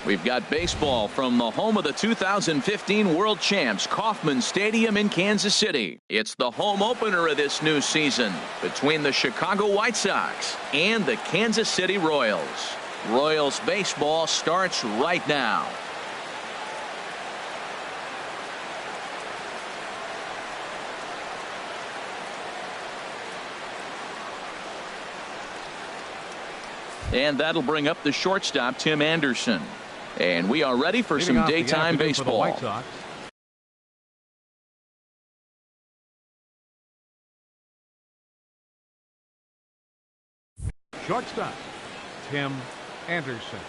We've got baseball from the home of the 2015 World Champs, Kauffman Stadium in Kansas City. It's the home opener of this new season between the Chicago White Sox and the Kansas City Royals. Royals baseball starts right now. And that'll bring up the shortstop, Tim Anderson. And we are ready for some daytime baseball. Shortstop, Tim Anderson.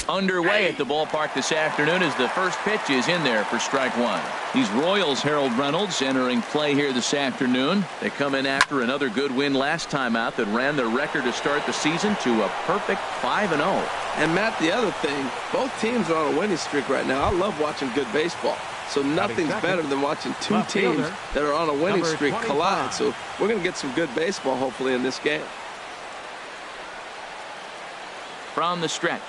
Underway at the ballpark this afternoon as the first pitch is in there for strike one. These Royals, Harold Reynolds, entering play here this afternoon. They come in after another good win last time out that ran their record to start the season to a perfect 5-0. And Matt, the other thing, both teams are on a winning streak right now. I love watching good baseball. So nothing's better than watching two teams that are on a winning streak collide. So we're going to get some good baseball hopefully in this game. From the stretch,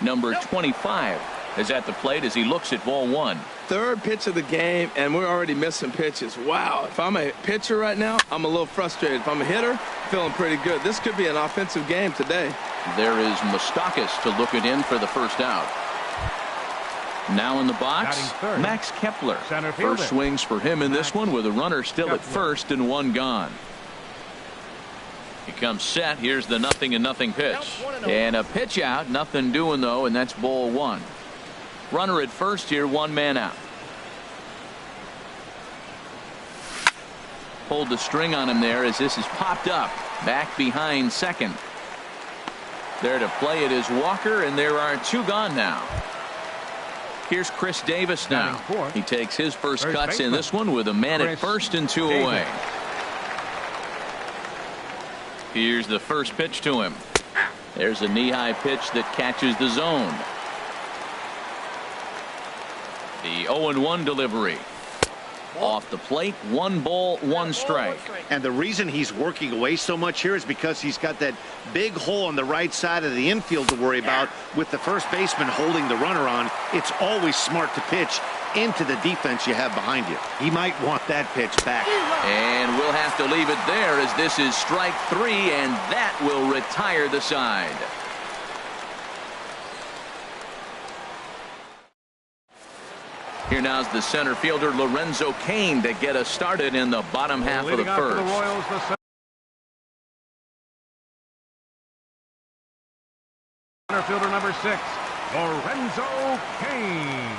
number 25 is at the plate as he looks at ball one. Third pitch of the game, and we're already missing pitches. Wow. If I'm a pitcher right now, I'm a little frustrated. If I'm a hitter, feeling pretty good. This could be an offensive game today. There is Moustakas to look it in for the first out. Now in the box, Max Kepler. First swings for him in this one with a runner still at first and one gone. He comes set. Here's the 0-0 pitch. And a pitch out. Nothing doing, though, and that's ball one. Runner at first here, one man out. Pulled the string on him there as this is popped up. Back behind second. There to play it is Walker, and there are two gone now. Here's Chris Davis now. He takes his first cuts in this one with a man at first and two away. Here's the first pitch to him. There's a knee-high pitch that catches the zone. The 0-1 delivery. Off the plate, 1 ball, 1 strike. And the reason he's working away so much here is because he's got that big hole on the right side of the infield to worry about with the first baseman holding the runner on. It's always smart to pitch into the defense you have behind you. He might want that pitch back. And we'll have to leave it there as this is strike 3, and that will retire the side. Here now's the center fielder Lorenzo Cain to get us started in the bottom half of the first. The Royals, the center fielder number 6, Lorenzo Cain.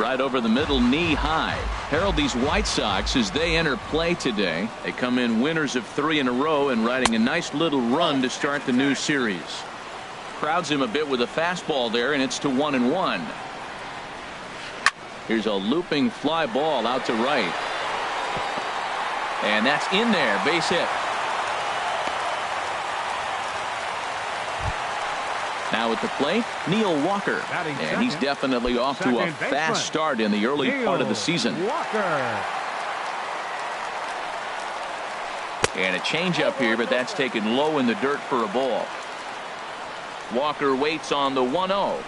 Right over the middle, knee high. Harold, these White Sox, as they enter play today, they come in winners of 3 in a row and riding a nice little run to start the new series. Crowds him a bit with a fastball there, and it's to 1-1. Here's a looping fly ball out to right. And that's in there, base hit. Now at the plate, Neil Walker. And he's definitely off to a fast start in the early part of the season. Walker. And a changeup here, but that's taken low in the dirt for a ball. Walker waits on the 1-0.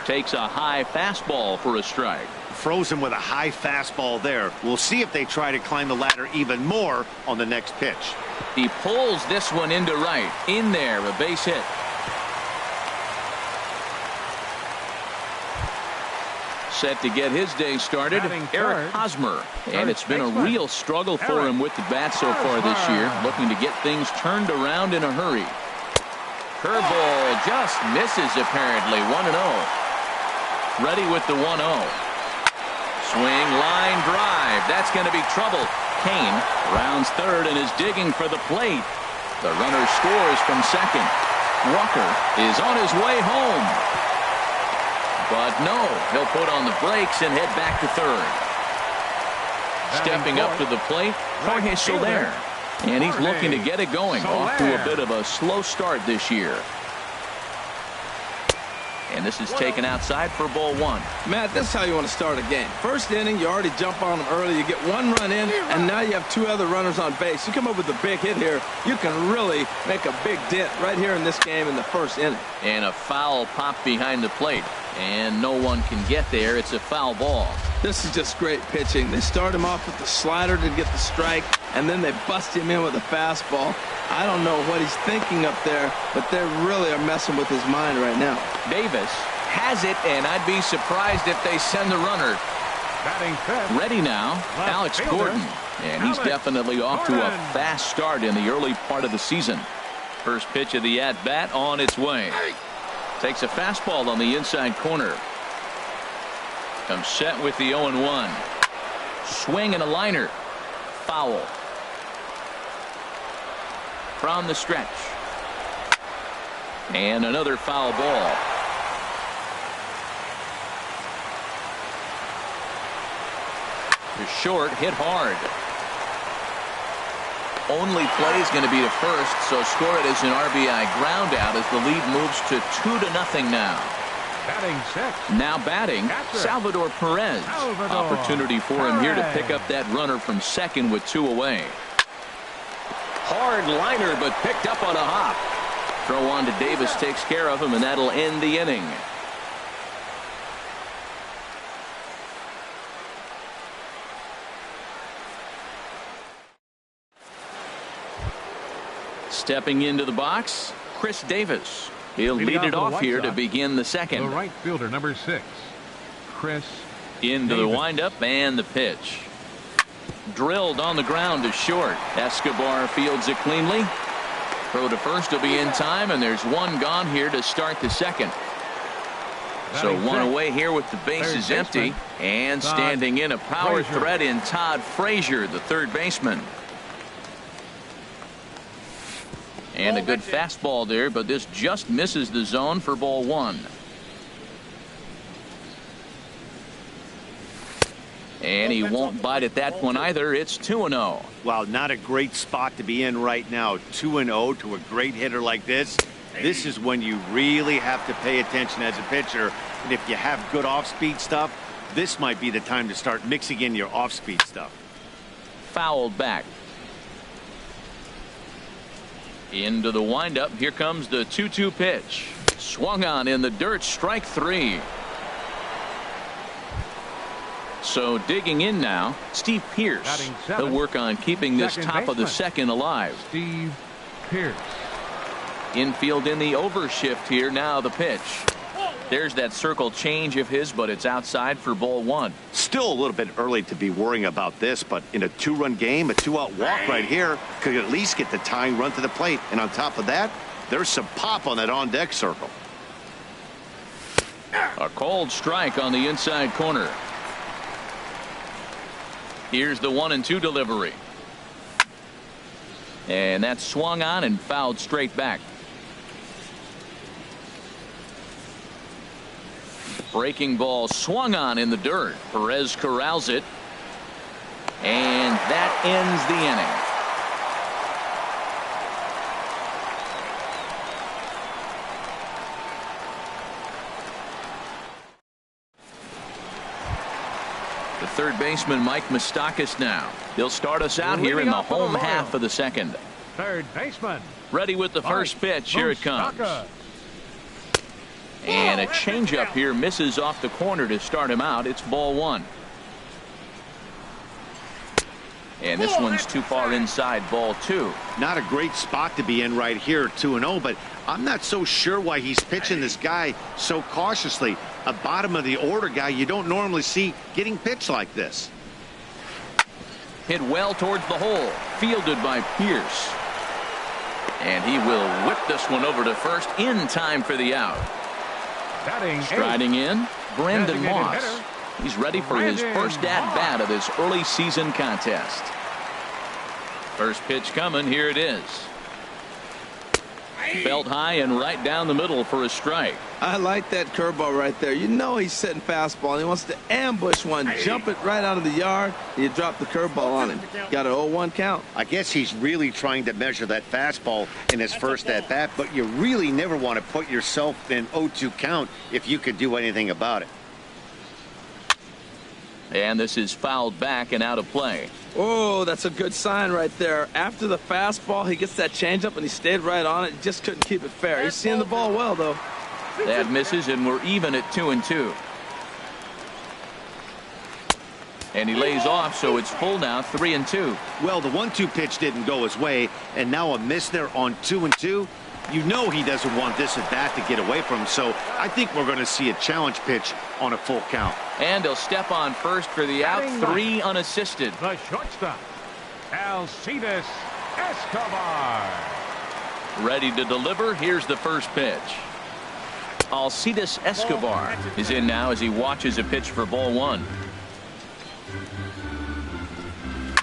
Takes a high fastball for a strike. Frozen with a high fastball there. We'll see if they try to climb the ladder even more on the next pitch. He pulls this one into right. In there, a base hit. Set to get his day started, Eric Hosmer. And it's been a real struggle for him with the bat so far this year. Looking to get things turned around in a hurry. Curveball just misses apparently. 1-0. Ready with the 1-0. Swing, line drive. That's going to be trouble. Cain rounds third and is digging for the plate. The runner scores from second. Walker is on his way home. But no, he'll put on the brakes and head back to third. Stepping up to the plate, Jorge Soler. And he's looking to get it going. Off to a bit of a slow start this year. And this is taken outside for ball one. Matt, this is how you want to start a game. First inning, you already jump on them early. You get one run in, and now you have two other runners on base. You come up with a big hit here, you can really make a big dent right here in this game in the first inning. And a foul pop behind the plate. And no one can get there. It's a foul ball. This is just great pitching. They start him off with the slider to get the strike, and then they bust him in with a fastball. I don't know what he's thinking up there, but they really are messing with his mind right now. Davis has it, and I'd be surprised if they send the runner. Batting fifth. Ready now, Alex Gordon. And he's definitely off to a fast start in the early part of the season. First pitch of the at-bat on its way. Takes a fastball on the inside corner. Comes set with the 0-1. Swing and a liner. Foul. From the stretch. And another foul ball. The short hit hard. Only play is going to be to first, so score it as an RBI ground out as the lead moves to 2-0 now. Batting sixth. Now batting, Salvador Perez. Opportunity for him here to pick up that runner from second with 2 away. Hard liner, but picked up on a hop. Throw on to Davis takes care of him, and that'll end the inning. Stepping into the box, Chris Davis. He'll lead it off here to begin the second. The right fielder, number 6, Chris Into Davis. the windup and the pitch. Drilled on the ground to short. Escobar fields it cleanly. Throw to first will be in time, and there's one gone here to start the second. So one away here with the bases empty, and standing in a power threat in Todd Frazier, the third baseman. And a good fastball there, but this just misses the zone for ball one. And he won't bite at that one either. It's 2-0. Wow, not a great spot to be in right now. 2-0 to a great hitter like this. This is when you really have to pay attention as a pitcher. And if you have good off-speed stuff, this might be the time to start mixing in your off-speed stuff. Fouled back. Into the windup. Here comes the 2-2 pitch. Swung on in the dirt. Strike 3. So digging in now, Steve Pearce. He'll work on keeping this top of the second alive. Steve Pearce. Infield in the overshift here. Now the pitch. There's that circle change of his, but it's outside for ball one. Still a little bit early to be worrying about this, but in a 2-run game, a 2-out walk right here could at least get the tying run to the plate. And on top of that, there's some pop on that on-deck circle. A cold strike on the inside corner. Here's the 1-2 delivery. And that's swung on and fouled straight back. Breaking ball swung on in the dirt. Perez corrals it. And that ends the inning. The third baseman, Mike Moustakas, now. He'll start us out here in the home half of the second. Third baseman. Ready with the first pitch. Here it comes. And a changeup here misses off the corner to start him out. It's ball one. And this one's too far inside, ball two. Not a great spot to be in right here, 2-0, but I'm not so sure why he's pitching this guy so cautiously. A bottom of the order guy you don't normally see getting pitched like this. Hit well towards the hole. Fielded by Pearce. And he will whip this one over to first in time for the out. Striding in, Brandon Moss. He's ready for his first at-bat of this early season contest. First pitch coming. Here it is. Belt high and right down the middle for a strike. I like that curveball right there. You know he's setting fastball, and he wants to ambush one, jump it right out of the yard, and you drop the curveball on him. Got an 0-1 count. I guess he's really trying to measure that fastball in his first at-bat, but you really never want to put yourself in 0-2 count if you could do anything about it. And this is fouled back and out of play. Oh, that's a good sign right there. After the fastball, he gets that changeup, and he stayed right on it. Just couldn't keep it fair. He's seeing the ball well, though. That misses, and we're even at 2-2. And he lays off, so it's full now, 3-2. Well, the 1-2 pitch didn't go his way, and now a miss there on 2-2. You know he doesn't want this at bat to get away from him, so I think we're going to see a challenge pitch on a full count. And he'll step on first for the out, 3 unassisted. The shortstop, Alcides Escobar. Ready to deliver. Here's the first pitch. Alcides Escobar is in now as he watches a pitch for ball 1.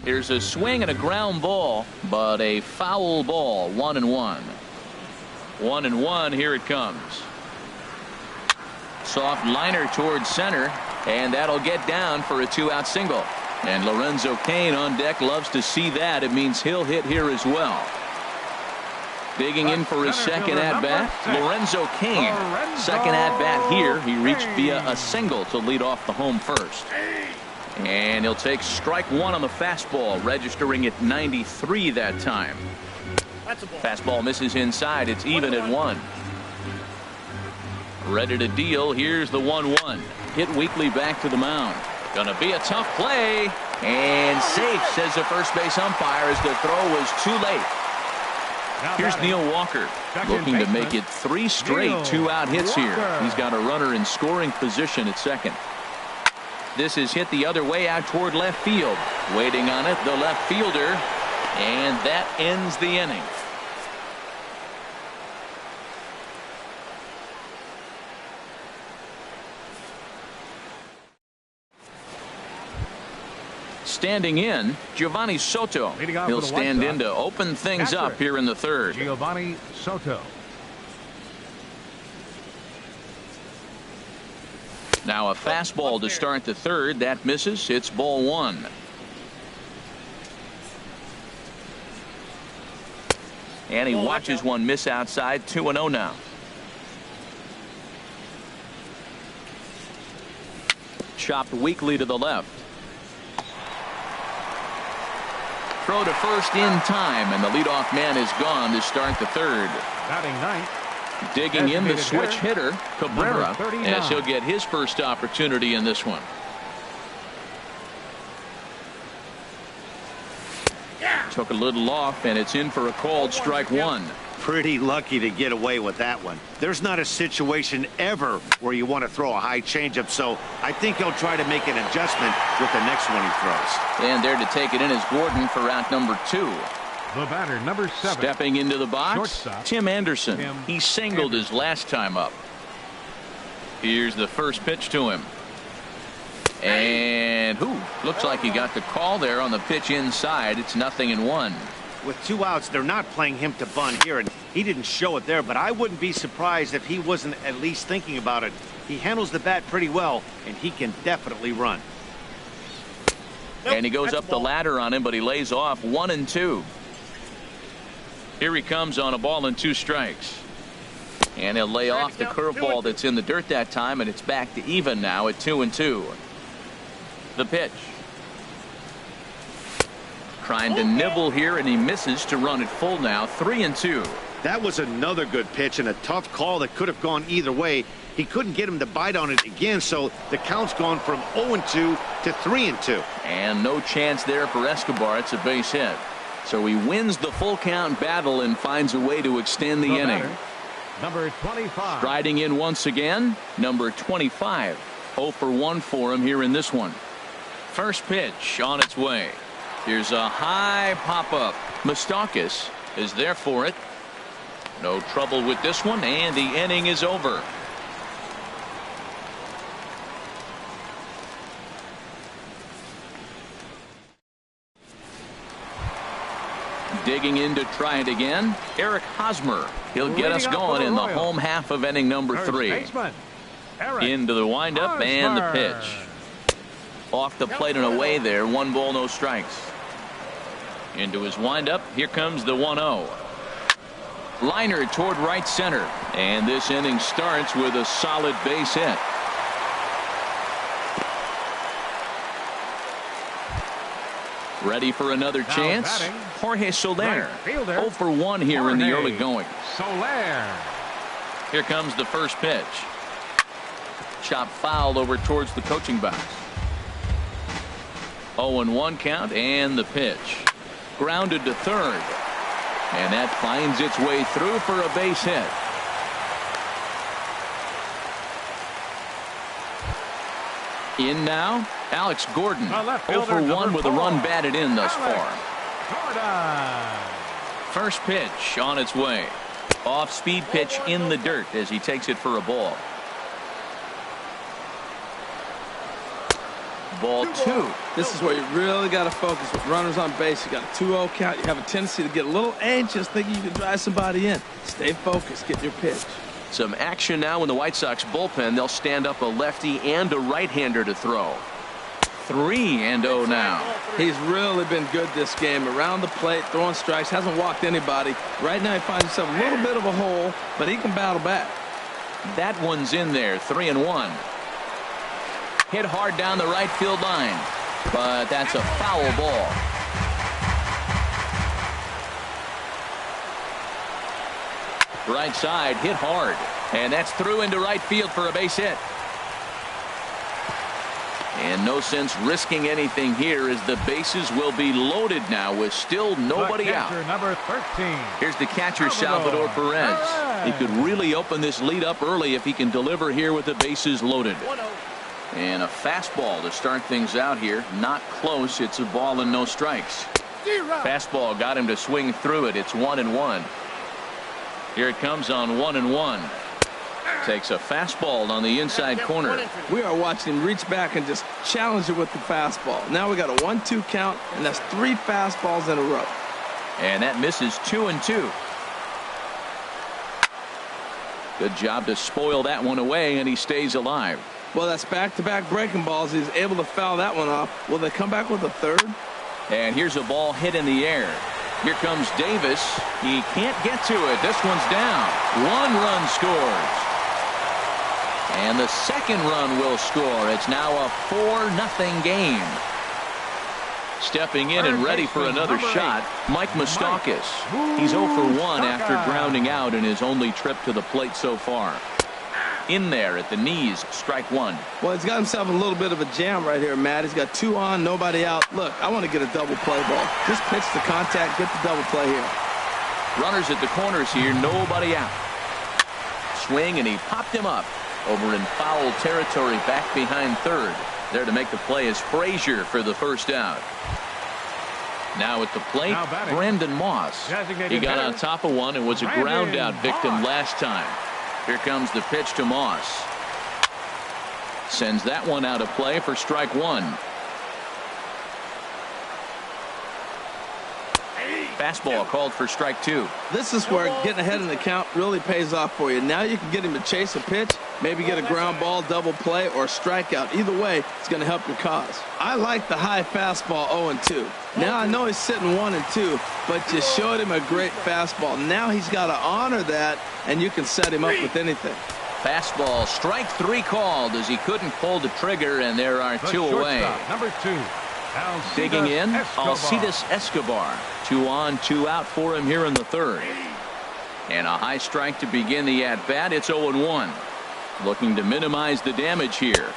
Here's a swing and a ground ball, but a foul ball. 1-1. 1-1. Here it comes. Soft liner towards center, and that'll get down for a 2-out single. And Lorenzo Cain on deck loves to see that. It means he'll hit here as well. Digging in for his second at-bat, Lorenzo Cain. Second at-bat here. He reached via a single to lead off the home first. And he'll take strike 1 on the fastball, registering at 93 that time. Fastball misses inside. It's even at 1. Ready to deal. Here's the 1-1. Hit weakly back to the mound. Gonna be a tough play. And safe, says the first base umpire, as the throw was too late. Here's Neil Walker, looking to make it 3 straight 2-out hits here. He's got a runner in scoring position at second. This is hit the other way out toward left field. Waiting on it, the left fielder. And that ends the inning. Standing in, Giovanni Soto. He'll stand in to open things up here in the third. Giovanni Soto. Now a fastball to start the third. That misses. It's ball 1. And he watches one miss outside. 2-0 now. Chopped weakly to the left. Throw to first in time, and the leadoff man is gone to start the third. Batting ninth. Digging in the switch hitter, Cabrera, as he'll get his first opportunity in this one. Took a little off, and it's in for a called strike 1. Pretty lucky to get away with that one. There's not a situation ever where you want to throw a high changeup, so I think he'll try to make an adjustment with the next one he throws. And there to take it in is Gordon for out number 2. The batter, number 7. Stepping into the box, Shortstop, Tim Anderson. He singled his last time up. Here's the first pitch to him. And looks like he got the call there on the pitch inside. It's 0-1. With 2 outs, they're not playing him to bunt here, and he didn't show it there, but I wouldn't be surprised if he wasn't at least thinking about it. He handles the bat pretty well, and he can definitely run. And he goes up the ladder on him, but he lays off. 1-2. Here he comes on a ball and 2 strikes. And he'll lay off the curveball that's in the dirt that time, and it's back to even now at 2-2. The pitch. Trying to nibble here, and he misses to run it full now. 3-2. That was another good pitch and a tough call that could have gone either way. He couldn't get him to bite on it again, so the count's gone from 0-2 to 3-2. And no chance there for Escobar. It's a base hit. So he wins the full count battle and finds a way to extend the inning. Batter, number 25. Striding in once again, number 25. 0 for 1 for him here in this one. First pitch on its way. Here's a high pop-up. Moustakas is there for it. No trouble with this one, and the inning is over. Digging in to try it again, Eric Hosmer. He'll get us going in the home half of inning number 3. Into the windup and the pitch. Off the plate and away there. 1 ball, no strikes. Into his windup. Here comes the 1-0. Liner toward right center. And this inning starts with a solid base hit. Ready for another chance. Jorge Soler. 0 for 1 here in the early going. Here comes the first pitch. Chop foul over towards the coaching box. 0-1 count and the pitch. Grounded to third. And that finds its way through for a base hit. In now, Alex Gordon. 0 for 1 with a run batted in thus far. First pitch on its way. Off-speed pitch in the dirt as he takes it for a ball. Ball 2. This is where you really got to focus with runners on base. You got a 2-0 count. You have a tendency to get a little anxious thinking you can drive somebody in. Stay focused. Get your pitch. Some action now in the White Sox bullpen. They'll stand up a lefty and a right-hander to throw. 3-0 now. He's really been good this game. Around the plate, throwing strikes. Hasn't walked anybody. Right now he finds himself a little bit of a hole, but he can battle back. That one's in there. 3-1. Hit hard down the right field line, but that's a foul ball. Right side hit hard, and that's through into right field for a base hit. And no sense risking anything here as the bases will be loaded now with still nobody out. Number 13. Here's the catcher, Salvador Perez. He could really open this lead up early if he can deliver here with the bases loaded. And a fastball to start things out here. Not close. It's a ball and no strikes. Fastball got him to swing through it. It's 1-1. Here it comes on 1-1. Takes a fastball on the inside corner. We are watching him reach back and just challenge it with the fastball. Now we got a 1-2 count, and that's 3 fastballs in a row. And that misses 2-2. Good job to spoil that one away, and he stays alive. Well, that's back-to-back breaking balls. He's able to foul that one off. Will they come back with a third? And here's a ball hit in the air. Here comes Davis. He can't get to it. This one's down. 1 run scores. And the second run will score. It's now a 4-0 game. Stepping in and ready for another shot, Mike Moustakas. He's 0 for 1 after grounding out in his only trip to the plate so far. In there at the knees, strike 1. Well, he's got himself a little bit of a jam right here, Matt. He's got 2 on, nobody out. Look, I want to get a double play ball. Just pitch the contact, get the double play here. Runners at the corners here, nobody out. Swing, and he popped him up over in foul territory back behind third. There to make the play is Frazier for the first out. Now at the plate, Brandon Moss. He got on top of one and was a ground out victim last time. Here comes the pitch to Moss. Sends that one out of play for strike 1. Fastball called for strike 2. This is where getting ahead in the count really pays off for you. Now you can get him to chase a pitch, maybe get a ground ball, double play, or a strikeout. Either way, it's going to help your cause. I like the high fastball 0-2. Now I know he's sitting 1-2, but you showed him a great fastball. Now he's got to honor that, and you can set him up with anything. Fastball, strike 3 called as he couldn't pull the trigger, and there are 2 away. Number 2. Digging in, Alcides Escobar. 2 on, 2 out for him here in the third. And a high strike to begin the at-bat. It's 0-1. Looking to minimize the damage here.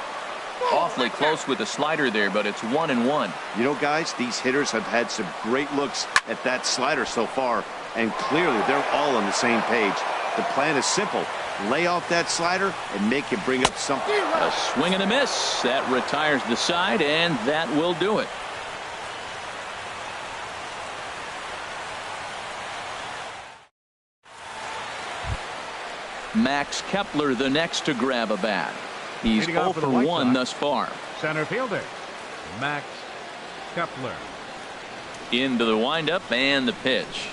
Awfully close with the slider there, but it's 1-1. You know, guys, these hitters have had some great looks at that slider so far, and clearly they're all on the same page. The plan is simple. Lay off that slider and make him bring up something. A swing and a miss. That retires the side, and that will do it. Max Kepler the next to grab a bat. He's 0 for 1 thus far. Center fielder, Max Kepler. Into the windup and the pitch.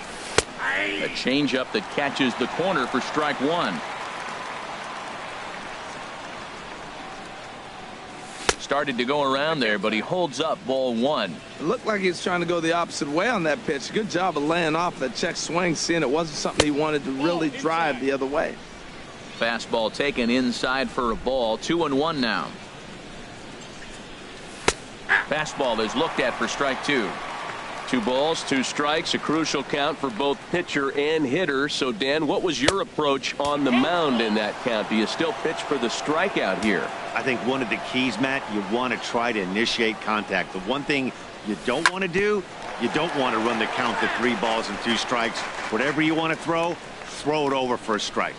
A changeup that catches the corner for strike one. Started to go around there, but he holds up ball one. It looked like he was trying to go the opposite way on that pitch. Good job of laying off that check swing, seeing it wasn't something he wanted to really drive the other way. Fastball taken inside for a ball. 2-1 now. Fastball is looked at for strike two. 2 balls, 2 strikes, a crucial count for both pitcher and hitter. So, Dan, what was your approach on the mound in that count? Do you still pitch for the strikeout here? I think one of the keys, Matt, you want to try to initiate contact. The one thing you don't want to do, you don't want to run the count to 3 balls and 2 strikes. Whatever you want to throw it over for a strike.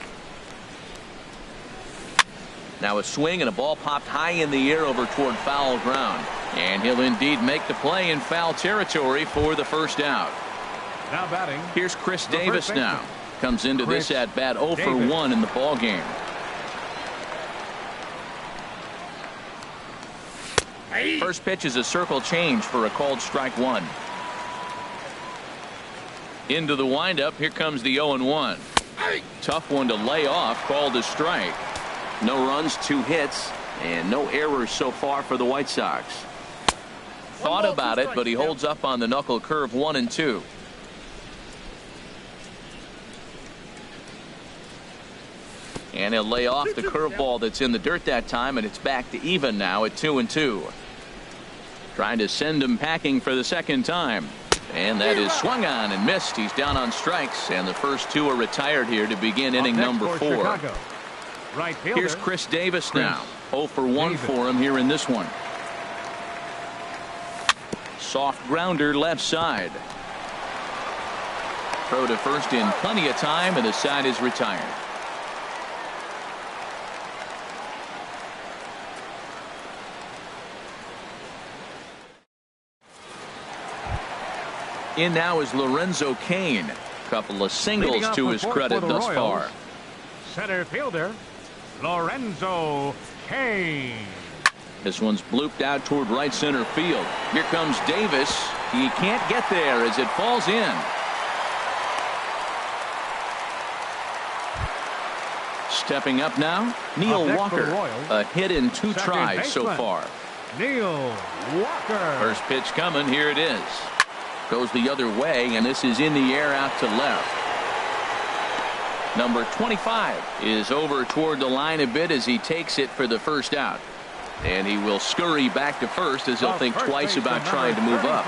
Now a swing and a ball popped high in the air over toward foul ground. And he'll indeed make the play in foul territory for the first out. Now batting. Here's Chris Davis now. Comes into this at bat 0 for 1 in the ball game. First pitch is a circle change for a called strike one. Into the windup. Here comes the 0-1. Tough one to lay off. Called a strike. No runs, 2 hits, and no errors so far for the White Sox. Thought about it, but he holds up on the knuckle curve 1 and 2. And he'll lay off the curveball that's in the dirt that time, and it's back to even now at 2 and 2. Trying to send him packing for the second time. And that is swung on and missed. He's down on strikes, and the first 2 are retired here to begin inning number 4. Right fielder. Here's Chris Davis now. 0 for 1 for him here in this one. Soft grounder left side. Throw to first in plenty of time, and the side is retired. In now is Lorenzo Cain. Couple of singles to his credit thus far. Center fielder Lorenzo Cain. This one's blooped out toward right center field. Here comes Davis. He can't get there as it falls in. Stepping up now, Neil Walker. A hit in 2 tries so far. Neil Walker. First pitch coming. Here it is. Goes the other way, and this is in the air out to left. Number 25 is over toward the line a bit as he takes it for the first out. And he will scurry back to first as he'll think twice about trying to move up.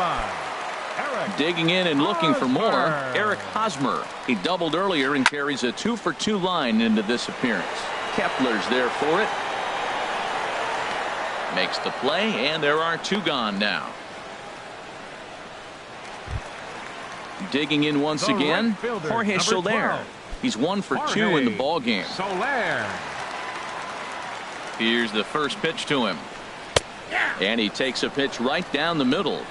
Digging in and looking for more, Eric Hosmer. He doubled earlier and carries a 2 for 2 line into this appearance. Kepler's there for it. Makes the play, and there are 2 gone now. Digging in once again, Jorge Soler. He's 1 for 2 in the ball game. Here's the first pitch to him. And he takes a pitch right down the middle.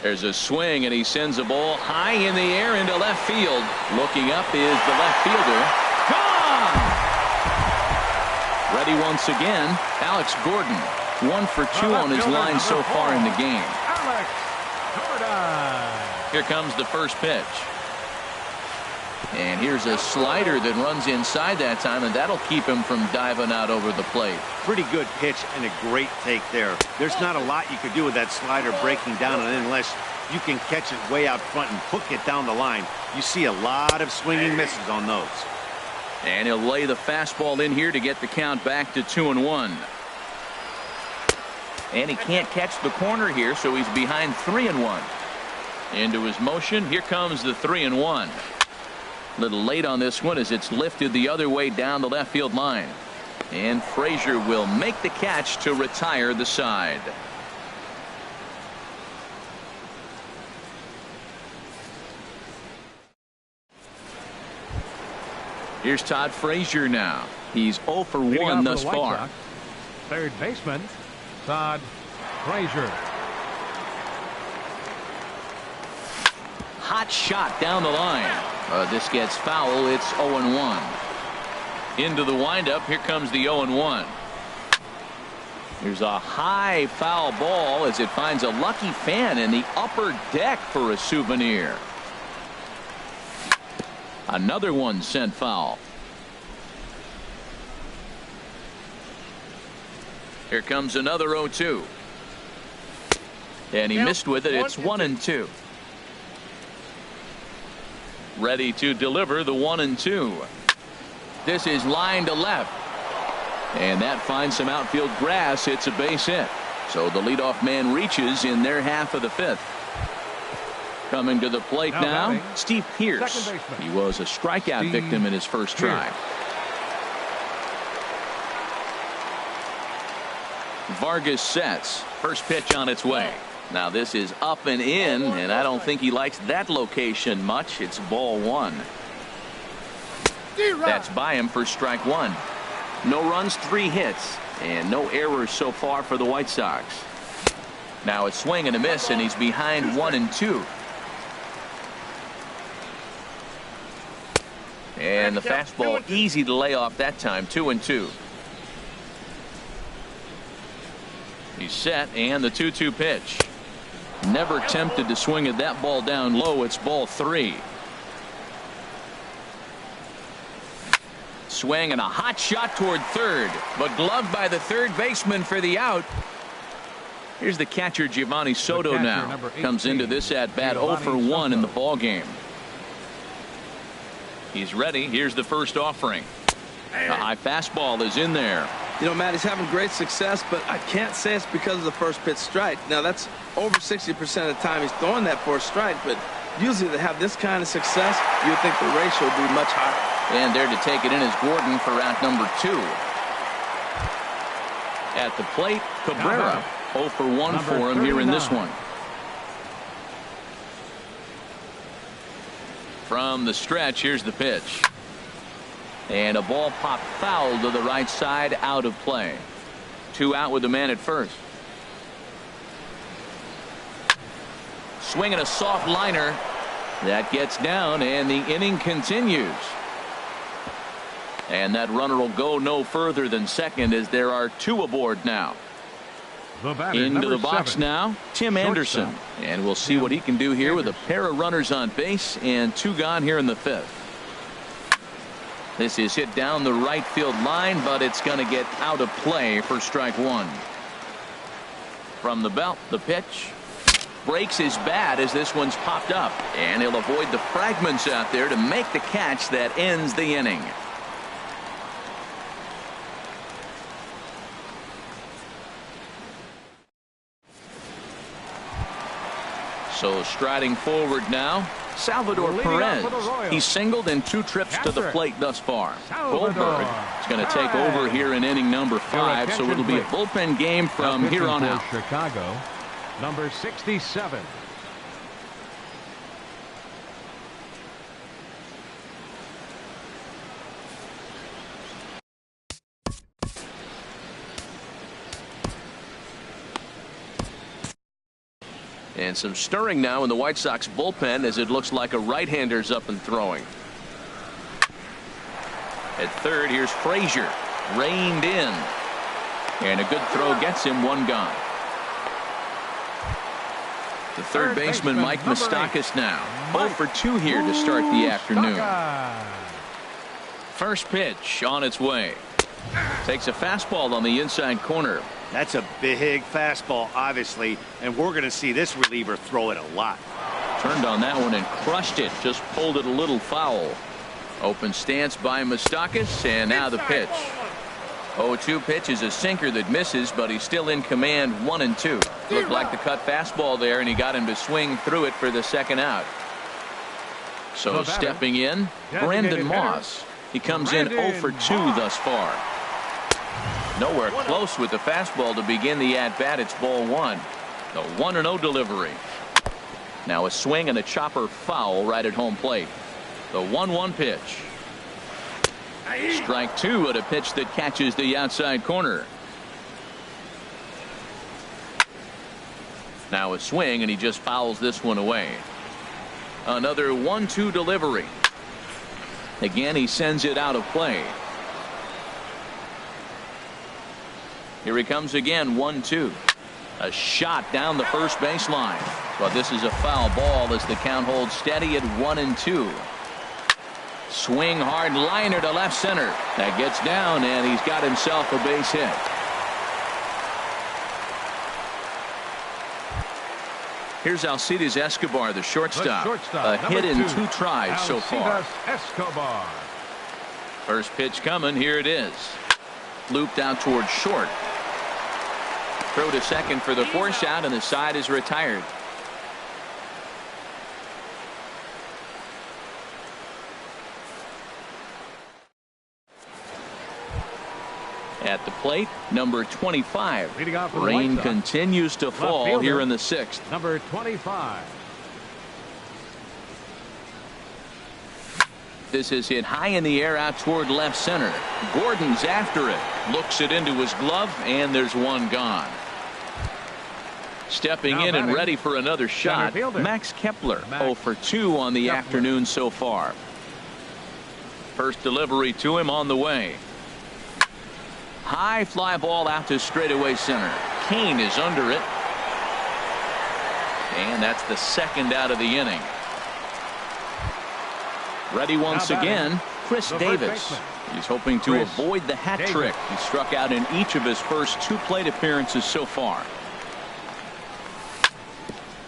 There's a swing, and he sends a ball high in the air into left field. Looking up is the left fielder. Gone! Ready once again, Alex Gordon. 1 for 2 on his line so far in the game. Alex Gordon. Here comes the first pitch. And here's a slider that runs inside that time, and that'll keep him from diving out over the plate. Pretty good pitch and a great take there. There's not a lot you could do with that slider breaking down unless you can catch it way out front and hook it down the line. You see a lot of swinging misses on those. And he'll lay the fastball in here to get the count back to 2-1. And he can't catch the corner here, so he's behind 3-1. Into his motion. Here comes the 3-1. Little late on this one as it's lifted the other way down the left field line. And Frazier will make the catch to retire the side. Here's Todd Frazier now. He's 0 for 1 thus far. Third baseman Todd Frazier. Hot shot down the line. This gets foul. It's 0-1. Into the windup. Here comes the 0-1. Here's a high foul ball as it finds a lucky fan in the upper deck for a souvenir. Another one sent foul. Here comes another 0-2. And he missed with it. It's 1-2. Ready to deliver the 1-2. This is line to left. And that finds some outfield grass. It's a base hit. So the leadoff man reaches in their half of the fifth. Coming to the plate now, Steve Pearce. He was a strikeout victim in his first try. Vargas sets. First pitch on its way. Now this is up and in, and I don't think he likes that location much. It's ball one. That's by him for strike one. No runs, 3 hits, and no errors so far for the White Sox. Now a swing and a miss, and he's behind 1-2. And the fastball easy to lay off that time. 2-2. He's set, and the 2-2 pitch. Never tempted to swing at that ball down low. It's ball 3. Swing and a hot shot toward third, but gloved by the third baseman for the out. Here's the catcher Giovanni Soto now. Comes into this at bat 0 for 1 in the ball game. He's ready. Here's the first offering. A high fastball is in there. You know, Matt, he's having great success, but I can't say it's because of the first pitch strike. Now that's over 60% of the time he's throwing that for a strike, but usually to have this kind of success, you would think the ratio would be much higher. And there to take it in is Gordon for out number 2. At the plate, Cabrera. 0 for 1 for him here in this one. From the stretch, here's the pitch. And a ball popped foul to the right side, out of play. 2 out with the man at first. Swinging a soft liner. That gets down, and the inning continues. And that runner will go no further than second as there are 2 aboard now. Into the box now, Tim Anderson. And we'll see what he can do here with a pair of runners on base and 2 gone here in the 5th. This is hit down the right field line, but it's going to get out of play for strike 1. From the belt, the pitch. Breaks his bat as this one's popped up. And he'll avoid the fragments out there to make the catch that ends the inning. So striding forward now, Salvador Perez. He's singled in 2 trips to the plate thus far. Goldberg is going to take over here in inning number 5, so it'll be a bullpen game from here on out. Chicago, number 67. And some stirring now in the White Sox bullpen as it looks like a right-hander's up and throwing. At third, here's Frazier. Reined in. And a good throw gets him 1 gone. The third baseman, Mike Moustakas now. 0 for 2 here to start the afternoon. First pitch on its way. Takes a fastball on the inside corner. That's a big fastball, obviously, and we're going to see this reliever throw it a lot. Turned on that one and crushed it. Just pulled it a little foul. Open stance by Moustakas, and now the pitch. 0-2 pitch is a sinker that misses, but he's still in command. 1-2. Looked like the cut fastball there, and he got him to swing through it for the second out. So stepping in, Brandon Moss. He comes in 0 for 2 thus far. Nowhere close with the fastball to begin the at-bat. It's ball 1. The 1-0 delivery. Now a swing and a chopper foul right at home plate. The 1-1 pitch. Strike 2 at a pitch that catches the outside corner. Now a swing, and he just fouls this one away. Another 1-2 delivery. Again, he sends it out of play. Here he comes again. 1-2. A shot down the first baseline. But this is a foul ball as the count holds steady at 1-2. Swing hard liner to left center. That gets down, and he's got himself a base hit. Here's Alcides Escobar, the shortstop. A hit in 2 tries so far. Escobar. First pitch coming. Here it is. Looped out towards short. Throw to second for the force out, and the side is retired. At the plate, number 25. Rain continues to fall here in the 6th. Number 25. This is hit high in the air out toward left center. Gordon's after it. Looks it into his glove, and there's one gone. Stepping in and ready for another shot, Max Kepler. 0 for 2 on the afternoon so far. First delivery to him on the way. High fly ball out to straightaway center. Kane is under it. And that's the second out of the inning. Ready once again, Chris Davis. He's hoping to avoid the hat trick. He struck out in each of his first 2 plate appearances so far.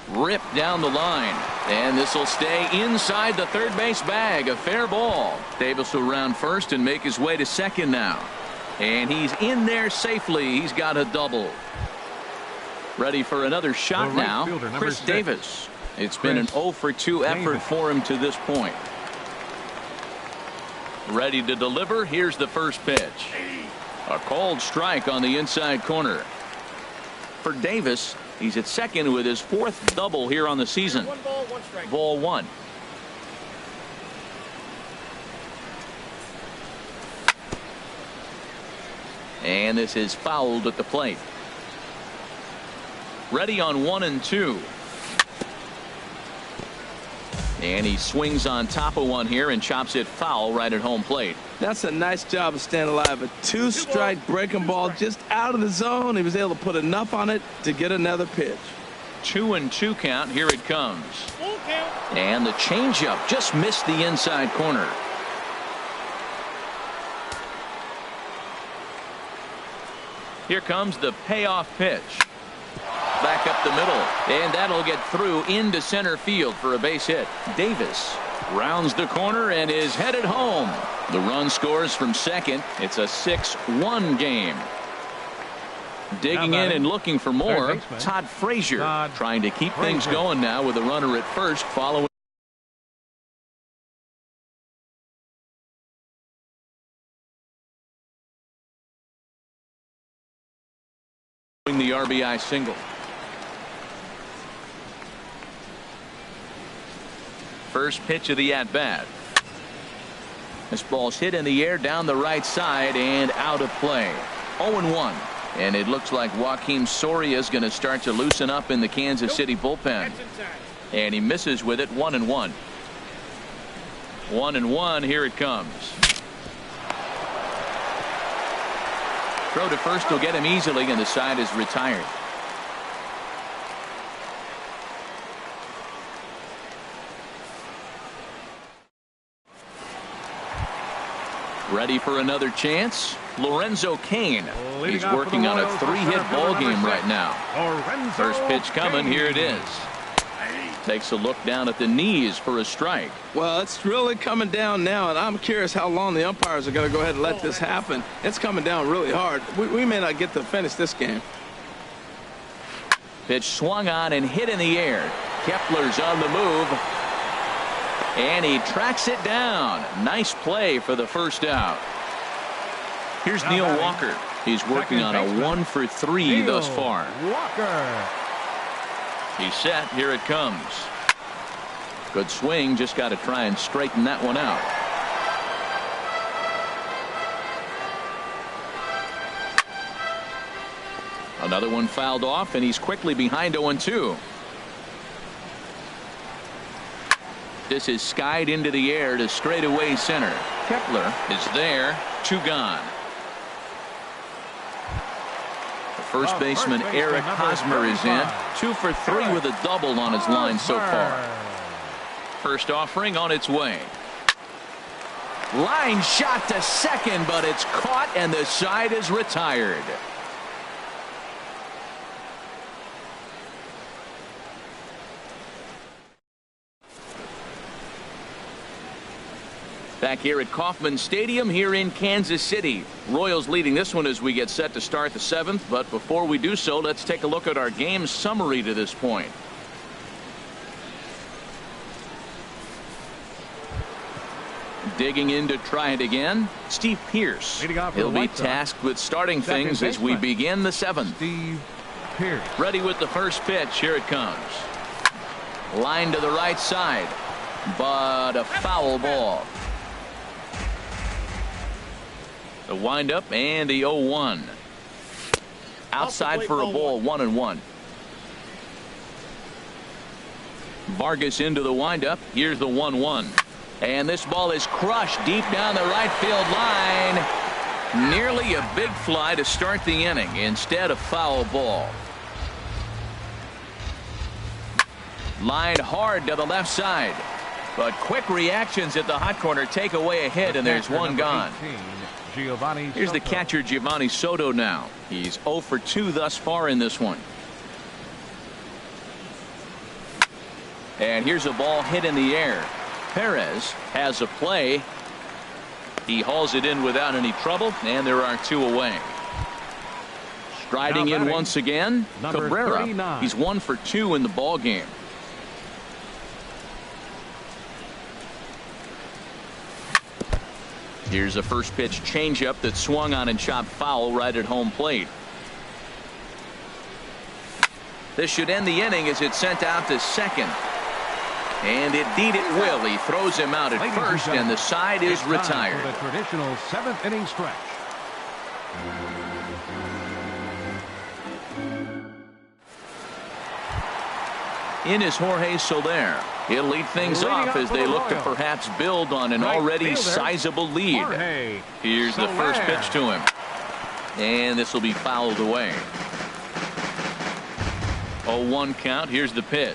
Ripped down the line, and this will stay inside the third base bag. A fair ball. Davis will round first and make his way to second now. And he's in there safely. He's got a double. Ready for another shot now, Chris Davis. It's been an 0 for 2 effort for him to this point. Ready to deliver. Here's the first pitch. A called strike on the inside corner. For Davis, he's at second with his 4th double here on the season. 1 ball, 1 strike. Ball 1. And this is fouled at the plate. Ready on 1 and 2. And he swings on top of one here and chops it foul right at home plate. That's a nice job of staying alive. A 2-strike breaking ball just out of the zone. He was able to put enough on it to get another pitch. 2-2 count. Here it comes. Full count. And the changeup just missed the inside corner. Here comes the payoff pitch. Back up the middle, and that'll get through into center field for a base hit. Davis rounds the corner and is headed home. The run scores from second. It's a 6-1 game. Digging in and looking for more, Todd Frazier trying to keep things going now with a runner at first following the RBI single. First pitch of the at-bat. This ball's hit in the air down the right side and out of play. 0-1. And it looks like Joakim Soria is going to start to loosen up in the Kansas City bullpen. And he misses with it. 1-1. 1-1. Here it comes. Throw to first will get him easily, and the side is retired. Ready for another chance? Lorenzo Cain. He's working on a 3-hit ball game right now. First pitch coming. Here it is. Takes a look down at the knees for a strike. Well, it's really coming down now, and I'm curious how long the umpires are going to go ahead and let this happen. It's coming down really hard. We may not get to finish this game. Pitch swung on and hit in the air. Kepler's on the move. And he tracks it down. Nice play for the first out. Here's Neil Walker. He's working on a 1 for 3 thus far. Walker. He's set. Here it comes. Good swing. Just got to try and straighten that one out. Another one fouled off, and he's quickly behind 0-2. This is skied into the air to straightaway center. Kepler is there. 2 gone. First baseman Eric Hosmer is in. 2 for 3 with a double on his line so far. First offering on its way. Line shot to second, but it's caught and the side is retired. Back here at Kauffman Stadium here in Kansas City. Royals leading this one as we get set to start the 7th. But before we do so, let's take a look at our game summary to this point. Digging in to try it again, Steve Pearce. He'll be tasked with starting things as we begin the 7th. Steve Pearce. Ready with the first pitch. Here it comes. Line to the right side, but a foul ball. The windup and the 0-1. Outside for a ball, 1-1. Vargas into the windup. Here's the 1-1. And this ball is crushed deep down the right field line. Nearly a big fly to start the inning. Instead, a foul ball. Lined hard to the left side. But quick reactions at the hot corner take away a hit, and there's one gone. Here's the catcher, Giovanni Soto now. He's 0 for 2 thus far in this one. And here's a ball hit in the air. Perez has a play. He hauls it in without any trouble, and there are 2 away. Striding in once again, Cabrera. 39. He's 1 for 2 in the ball game. Here's a first pitch changeup that swung on and chopped foul right at home plate. This should end the inning as it's sent out to second. And indeed it will. He throws him out at first, and the side is retired. For the traditional 7th inning stretch. In is Jorge Soler. He'll lead things off as they look to perhaps build on an already sizable lead. Here's the first pitch to him. And this will be fouled away. 0-1 count. Here's the pitch.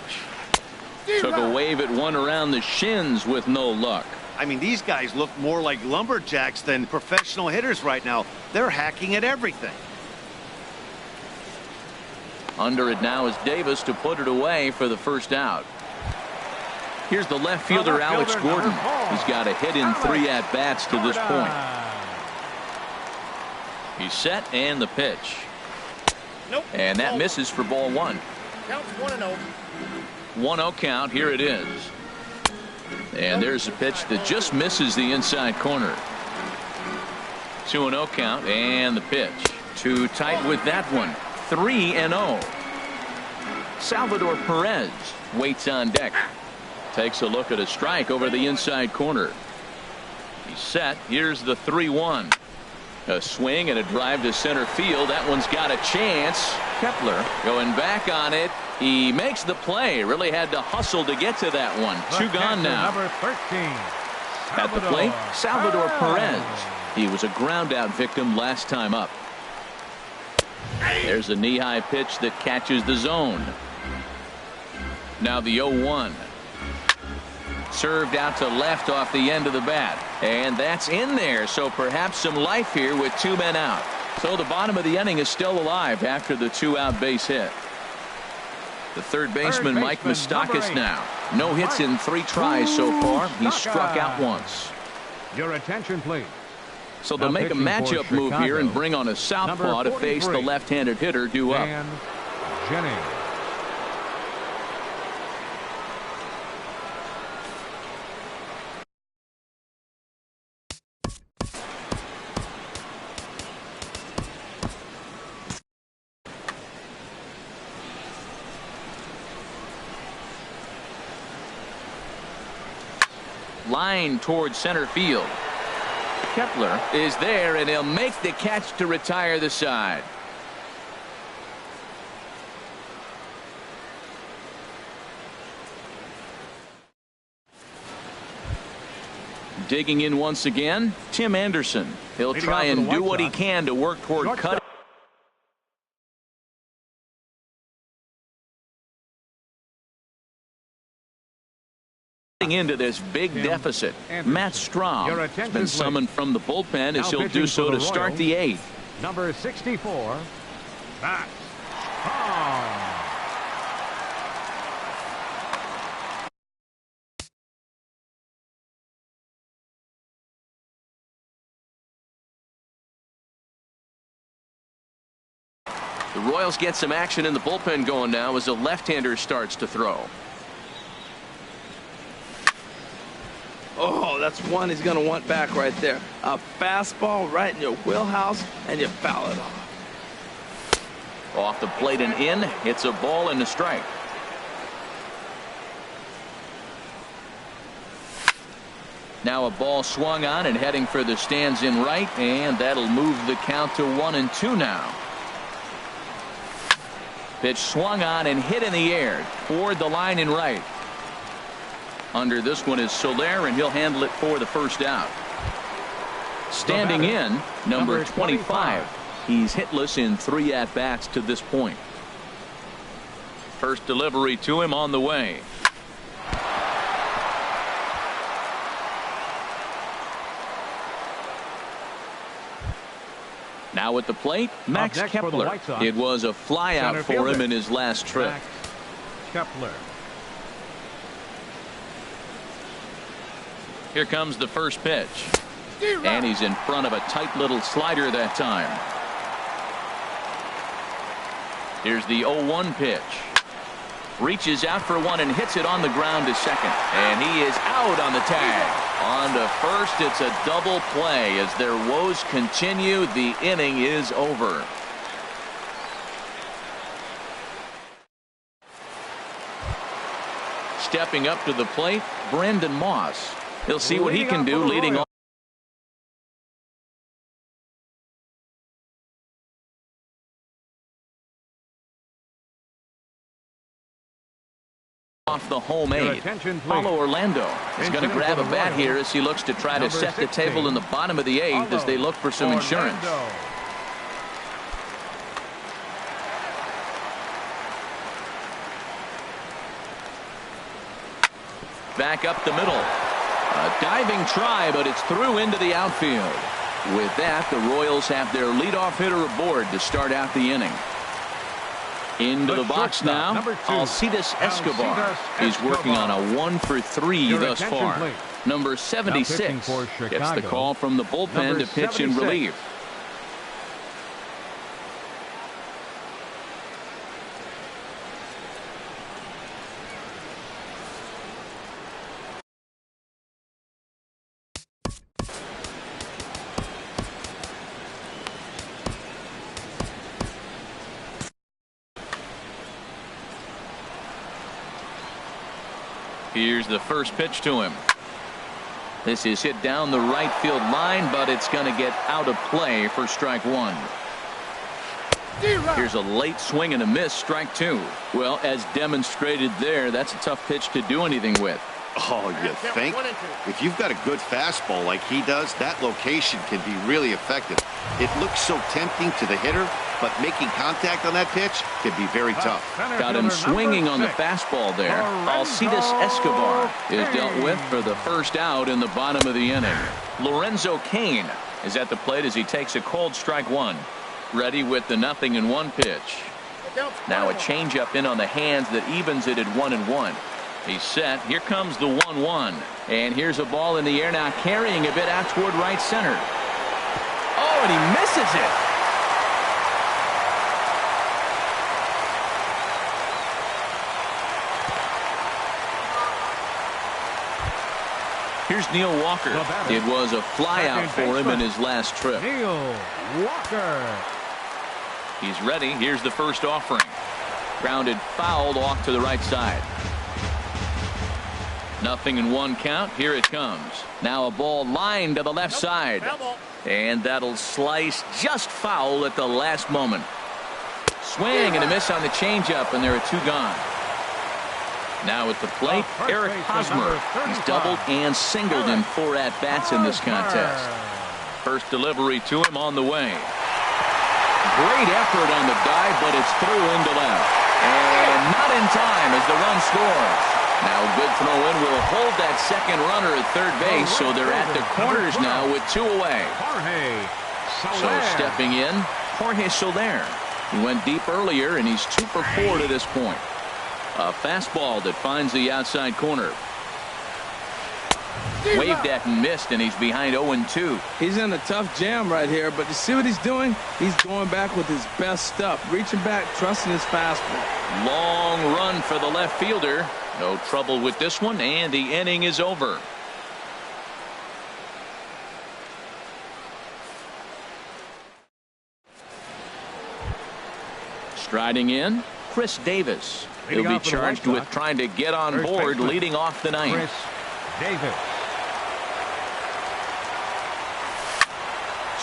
Took a wave at one around the shins with no luck. I mean, these guys look more like lumberjacks than professional hitters right now. They're hacking at everything. Under it now is Davis to put it away for the first out. Here's the left fielder, Alex Gordon. He's got a hit in 3 at-bats to this point. He's set, and the pitch. And that misses for ball 1. Counts 1-0. 1-0 count. Here it is. And there's a pitch that just misses the inside corner. 2-0 count, and the pitch. Too tight with that one. 3-0. Salvador Perez waits on deck. Takes a look at a strike over the inside corner. He's set. Here's the 3-1. A swing and a drive to center field. That one's got a chance. Kepler going back on it. He makes the play. Really had to hustle to get to that one. 2 gone now. Number 13. At the plate, Salvador Perez. He was a ground out victim last time up. There's a knee-high pitch that catches the zone. Now the 0-1. Served out to left off the end of the bat. And that's in there. So perhaps some life here with 2 men out. So the bottom of the inning is still alive after the 2-out base hit. The third baseman, Mike Moustakas now. No hits in 3 tries so far. He's struck out once. Your attention, please. So they'll make a matchup move here and bring on a southpaw to face the left-handed hitter due up. Dan Jennings. Line towards center field. Kepler is there, and he'll make the catch to retire the side. Digging in once again, Tim Anderson. He'll try and do what he can to work toward cutting. into this big deficit. Matt Strahm has been summoned from the bullpen as he'll do so to start the 8th. Number 64, Matt Strahm. The Royals get some action in the bullpen going now as a left-hander starts to throw. Oh, that's one he's going to want back right there. A fastball right in your wheelhouse, and you foul it off. Off the plate and in. It's a ball and a strike. Now a ball swung on and heading for the stands in right, and that'll move the count to 1-2 now. Pitch swung on and hit in the air toward the line in right. Under this one is Soler, and he'll handle it for the first out. Standing in, number 25. He's hitless in 3 at-bats to this point. First delivery to him on the way. Now at the plate, Max Kepler. It was a flyout for him in his last trip. Max Kepler. Here comes the first pitch. And he's in front of a tight little slider that time. Here's the 0-1 pitch. Reaches out for one and hits it on the ground to second. And he is out on the tag. On to first, it's a double play. As their woes continue, the inning is over. Stepping up to the plate, Brandon Moss. He'll see what he can do leading off the home 8. Paulo Orlando is going to grab a bat here as he looks to try to set the table in the bottom of the 8th as they look for some insurance. Back up the middle. A diving try, but it's through into the outfield. With that, the Royals have their leadoff hitter aboard to start out the inning. Into the box now, Alcides Escobar. He's working on a 1-for-3 thus far. Number 76 gets the call from the bullpen to pitch in relief. Here's the first pitch to him. This is hit down the right field line, but it's going to get out of play for strike 1. Here's a late swing and a miss, strike 2. Well, as demonstrated there, that's a tough pitch to do anything with. Oh, you think? If you've got a good fastball like he does, that location can be really effective. It looks so tempting to the hitter, but making contact on that pitch can be very tough. Got him swinging on the fastball there. Alcides Escobar is dealt with for the first out in the bottom of the inning. Lorenzo Cain is at the plate as he takes a cold strike 1. Ready with the 0-1 pitch. Now a changeup in on the hands that evens it at 1-1. He's set. Here comes the 1-1. And here's a ball in the air now, carrying a bit out toward right center. Oh, and he misses it. Here's Neil Walker. It was a flyout for him in his last trip. Neil Walker. He's ready. Here's the first offering. Grounded fouled off to the right side. 0-1 count. Here it comes. Now a ball lined to the left side. And that'll slice just foul at the last moment. Swing and a miss on the changeup, and there are 2 gone. Now at the plate, Eric Hosmer. He's doubled and singled in 4 at-bats in this contest. First delivery to him on the way. Great effort on the dive, but it's through into left. And not in time as the run scores. Now a good throw in will hold that second runner at third base, so they're at the corners now with 2 away. So stepping in, Jorge Soler. He went deep earlier, and he's 2 for 4 to this point. A fastball that finds the outside corner. Waved at and missed, and he's behind 0-2. He's in a tough jam right here, but you see what he's doing? He's going back with his best stuff. Reaching back, trusting his fastball. Long run for the left fielder. No trouble with this one, and the inning is over. Striding in, Chris Davis. He'll be charged with trying to get on board leading off the ninth. Chris Davis.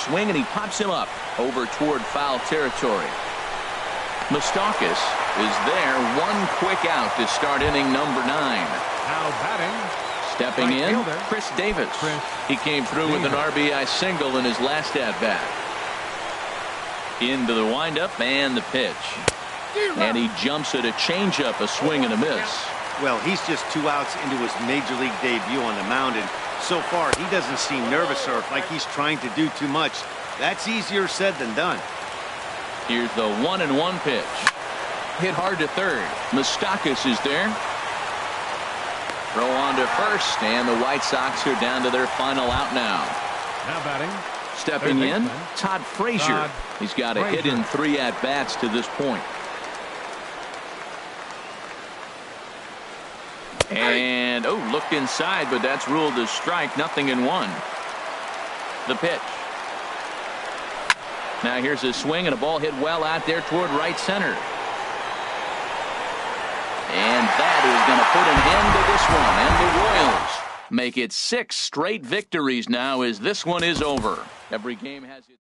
Swing, and he pops him up over toward foul territory. Moustakas is there. 1 quick out to start inning number 9. Now batting. Stepping Right in, fielder. Chris Davis. He came through with an RBI single in his last at-bat. Into the windup and the pitch. And he jumps at a changeup, a swing and a miss. Well, he's just 2 outs into his major league debut on the mound, and so far he doesn't seem nervous or like he's trying to do too much. That's easier said than done. Here's the 1-1 pitch. Hit hard to third. Moustakas is there. Throw on to first, and the White Sox are down to their final out now. Now batting. Stepping Third in, baseman. Todd Frazier. Todd He's got a hit in 3 at-bats to this point. And, looked inside, but that's ruled a strike. 0-1. The pitch. Now here's a swing, and a ball hit well out there toward right center. And that is going to put an end to this one. And the Royals make it 6 straight victories now as this one is over. Every game has its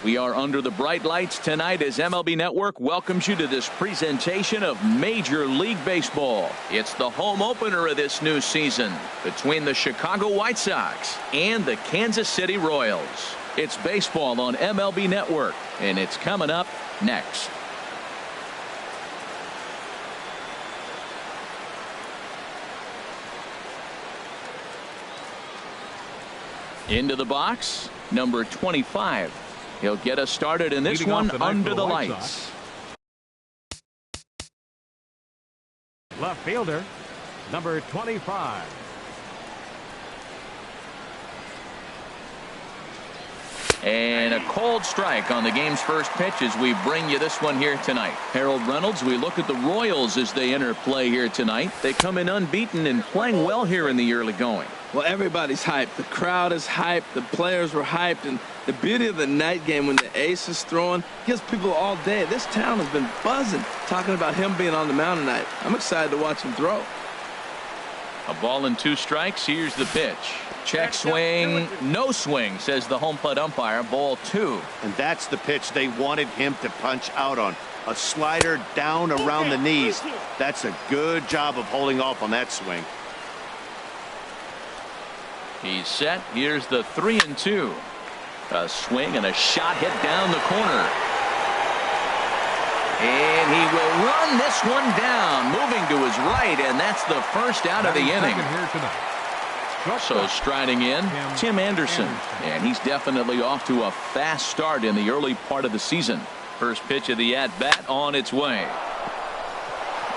We are under the bright lights tonight as MLB Network welcomes you to this presentation of Major League Baseball. It's the home opener of this new season between the Chicago White Sox and the Kansas City Royals. It's baseball on MLB Network, and it's coming up next. Into the box, number 25. He'll get us started in this one under the lights. Left fielder, number 25. And a cold strike on the game's first pitch as we bring you this one here tonight. Harold Reynolds, we look at the Royals as they enter play here tonight. They come in unbeaten and playing well here in the early going. Well, everybody's hyped. The crowd is hyped. The players were hyped. And the beauty of the night game when the ace is throwing gives people all day. This town has been buzzing talking about him being on the mound tonight. I'm excited to watch him throw. A ball and 2 strikes. Here's the pitch. Check swing. No swing, says the home plate umpire. Ball 2. And that's the pitch they wanted him to punch out on. A slider down around the knees. That's a good job of holding off on that swing. He's set. Here's the 3-2. A swing and a shot hit down the corner. And he will run this one down, moving to his right, and that's the first out of the inning. So striding in, Tim Anderson. And he's definitely off to a fast start in the early part of the season. First pitch of the at-bat on its way.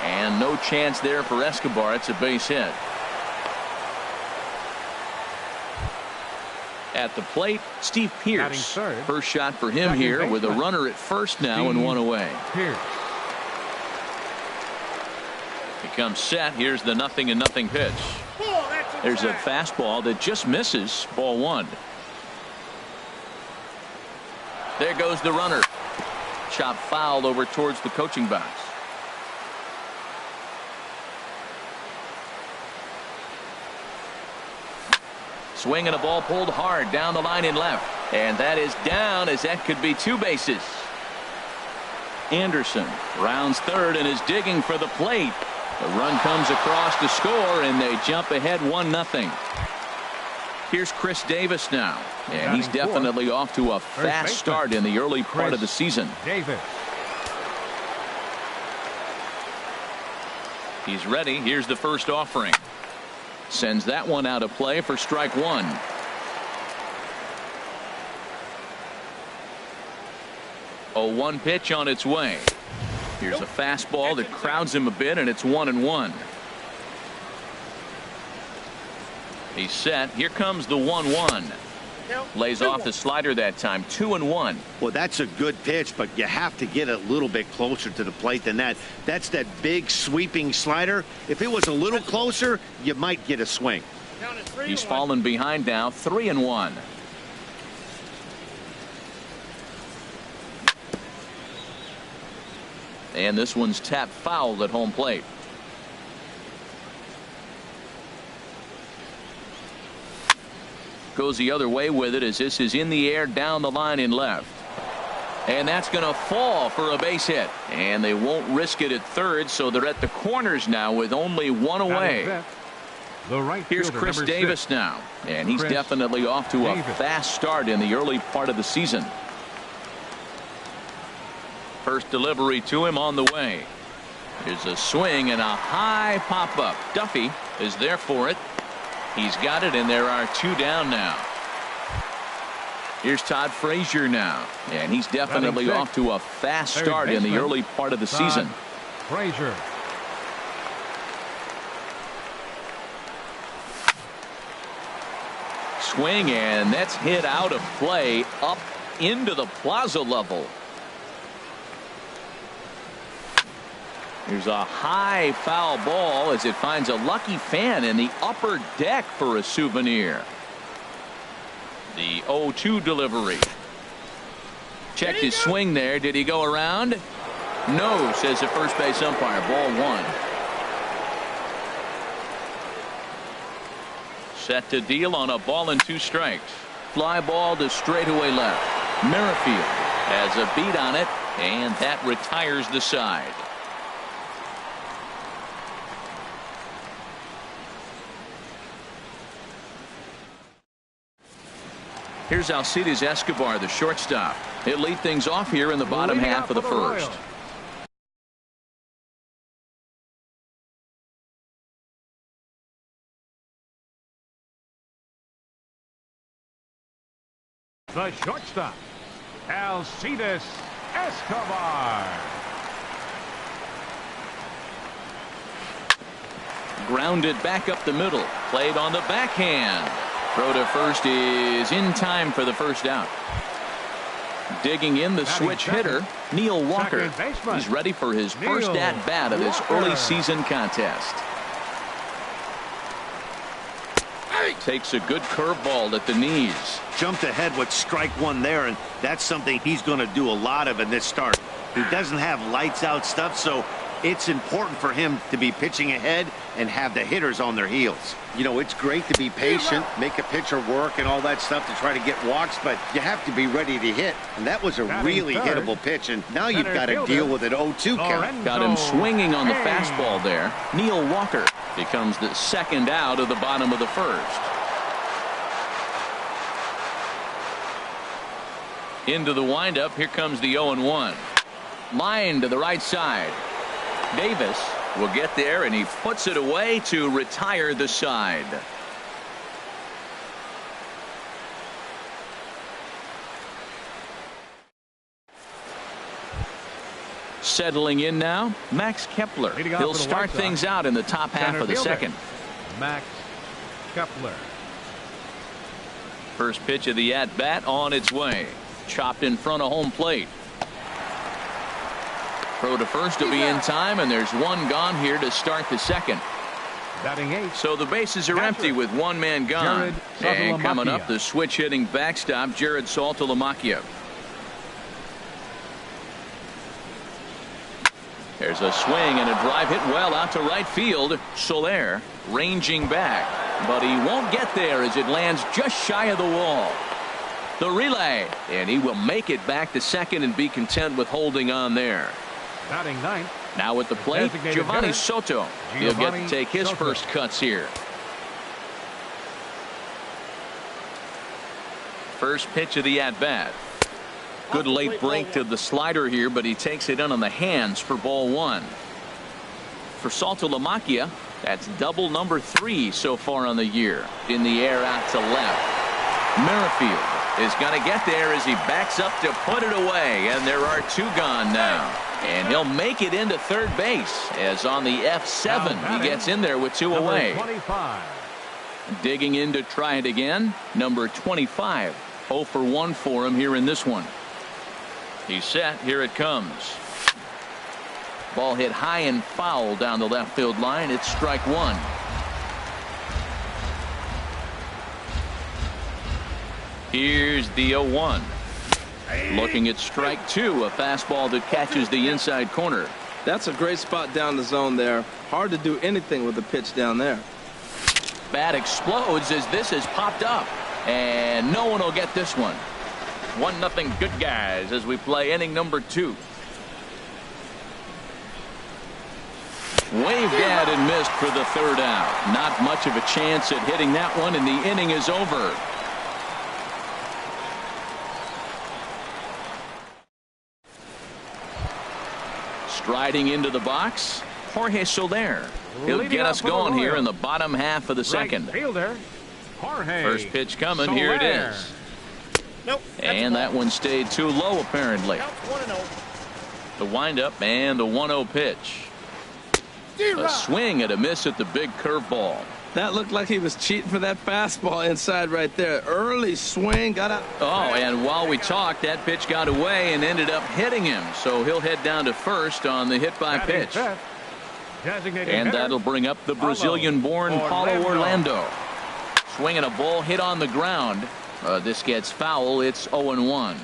And no chance there for Escobar. It's a base hit. At the plate, Steve Pearce. First shot for him here with a runner at first now and 1 away. He comes set. Here's the 0-0 pitch. There's a fastball that just misses. Ball 1. There goes the runner. Chop fouled over towards the coaching box. Swing and a ball pulled hard down the line in left. And that is down as that could be 2 bases. Anderson rounds third and is digging for the plate. The run comes across to score and they jump ahead 1-0. Here's Chris Davis now. And he's definitely off to a fast start in the early part of the season. He's ready. Here's the first offering. Sends that one out of play for strike 1. 0-1 pitch on its way. Here's a fastball that crowds him a bit, and it's 1-1. He's set. Here comes the 1-1. Lays off the slider that time. 2-1. Well, that's a good pitch, but you have to get a little bit closer to the plate than that. That's that big sweeping slider. If it was a little closer, you might get a swing. He's fallen behind now. 3-1. And this one's tapped foul at home plate. Goes the other way with it as this is in the air down the line in left. And that's going to fall for a base hit. And they won't risk it at third, so they're at the corners now with only 1 away. Here's Chris Davis now. And he's definitely off to a fast start in the early part of the season. First delivery to him on the way. There's a swing and a high pop-up. Duffy is there for it. He's got it, and there are 2 down now. Here's Todd Frazier now. And he's definitely off to a fast start in the early part of the season. Frazier. Swing, and that's hit out of play up into the plaza level. Here's a high foul ball as it finds a lucky fan in the upper deck for a souvenir. The 0-2 delivery. Checked his swing there. Did he go around? No, says the first base umpire. Ball 1. Set to deal on a ball and 2 strikes. Fly ball to straightaway left. Merrifield has a beat on it, and that retires the side. Here's Alcides Escobar, the shortstop. He'll lead things off here in the bottom half of the first. The shortstop, Alcides Escobar. Grounded back up the middle. Played on the backhand. Throw to first is in time for the first out. Digging in the switch hitter, Neil Walker. He's ready for his first at-bat of this early season contest. Takes a good curveball at the knees. Jumped ahead with strike one there, and that's something he's going to do a lot of in this start. He doesn't have lights out stuff, so it's important for him to be pitching ahead and have the hitters on their heels. You know, it's great to be patient, make a pitcher work and all that stuff to try to get walks, but you have to be ready to hit. And that was a really hittable pitch, and now you've got to deal with an 0-2 count. Got him swinging on the fastball there. Neil Walker becomes the second out of the bottom of the first. Into the windup, here comes the 0-1. Line to the right side. Davis will get there, and he puts it away to retire the side. Settling in now, Max Kepler. He'll start things out in the top half of the second. Max Kepler. First pitch of the at-bat on its way. Chopped in front of home plate. Throw to first will be in time, and there's one gone here to start the second. Batting eighth. So the bases are empty with one man gone. And coming up, the switch hitting backstop, Jared Saltalamacchia. There's a swing and a drive hit well out to right field. Soler ranging back, but he won't get there as it lands just shy of the wall. The relay, and he will make it back to second and be content with holding on there. Batting ninth. Now at the plate, Giovanni Soto. He'll get to take his first cuts here. First pitch of the at-bat. Good late break to the slider here, but he takes it in on the hands for ball one. For Saltalamacchia, that's double number 3 so far on the year. In the air out to left. Merrifield is going to get there as he backs up to put it away, and there are 2 gone now. And he'll make it into third base as on the F7 he gets in there with 2 away. 25. Digging in to try it again, number 25. 0 for 1 for him here in this one. He's set. Here it comes. Ball hit high and foul down the left field line. It's strike one. Here's the 0-1. Looking at strike two, a fastball that catches the inside corner. That's a great spot down the zone there. Hard to do anything with the pitch down there. Bat explodes as this has popped up, and no one will get this one. 1-0 good guys as we play inning number 2. Waved at and missed for the third out. Not much of a chance at hitting that one, and the inning is over. Striding into the box, Jorge Soler. He'll get us going here in the bottom half of the second. Right fielder, Jorge First pitch coming. Soler. Here it is. Nope. And that one stayed too low, apparently. The windup and the 1-0 pitch. A swing and a miss at the big curveball. That looked like he was cheating for that fastball inside right there. Early swing, got out. Oh, and while we talked, that pitch got away and ended up hitting him. So he'll head down to first on the hit by pitch. And that'll bring up the Brazilian-born Paulo Orlando. Swinging a ball hit on the ground. This gets foul. It's 0-1.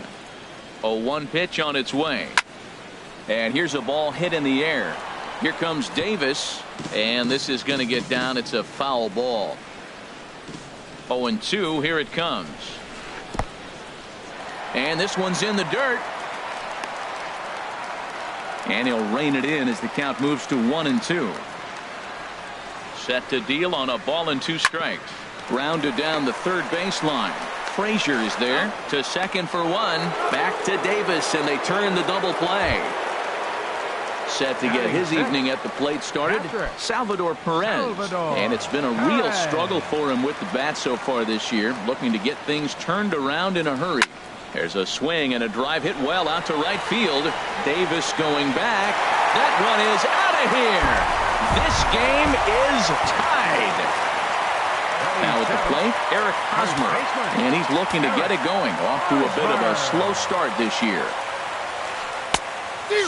0-1 pitch on its way. And here's a ball hit in the air. Here comes Davis, and this is going to get down. It's a foul ball. 0-2. Here it comes. And this one's in the dirt. And he'll rein it in as the count moves to 1-2. Set to deal on a ball and 2 strikes. Grounded down the third baseline. Frazier is there to second for 1. Back to Davis, and they turn the double play. Set to get his evening at the plate started, Salvador Perez. And it's been a real struggle for him with the bat so far this year, looking to get things turned around in a hurry. There's a swing and a drive hit well out to right field. Davis going back. That one is out of here. This game is tied. Now at the plate, Eric Hosmer. And he's looking to get it going. Off to a bit of a slow start this year.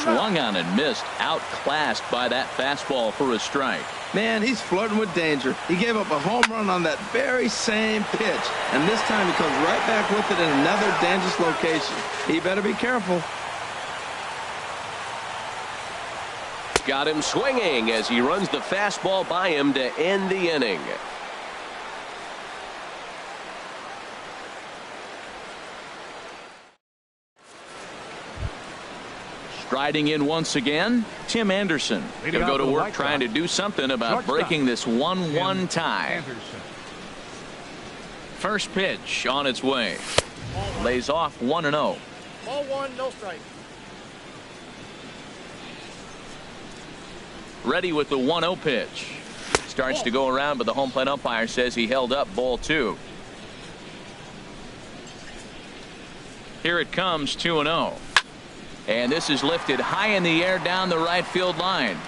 Swung on and missed. Outclassed by that fastball for a strike. Man, he's flirting with danger. He gave up a home run on that very same pitch. And this time he comes right back with it in another dangerous location. He better be careful. Got him swinging as he runs the fastball by him to end the inning. Striding in once again, Tim Anderson. Going to go to work trying to do something about breaking this 1-1 tie. First pitch on its way. Lays off 1-0. Ball 1, no strike. Ready with the 1-0 pitch. Starts to go around, but the home plate umpire says he held up ball 2. Here it comes, 2-0. And this is lifted high in the air down the right field line.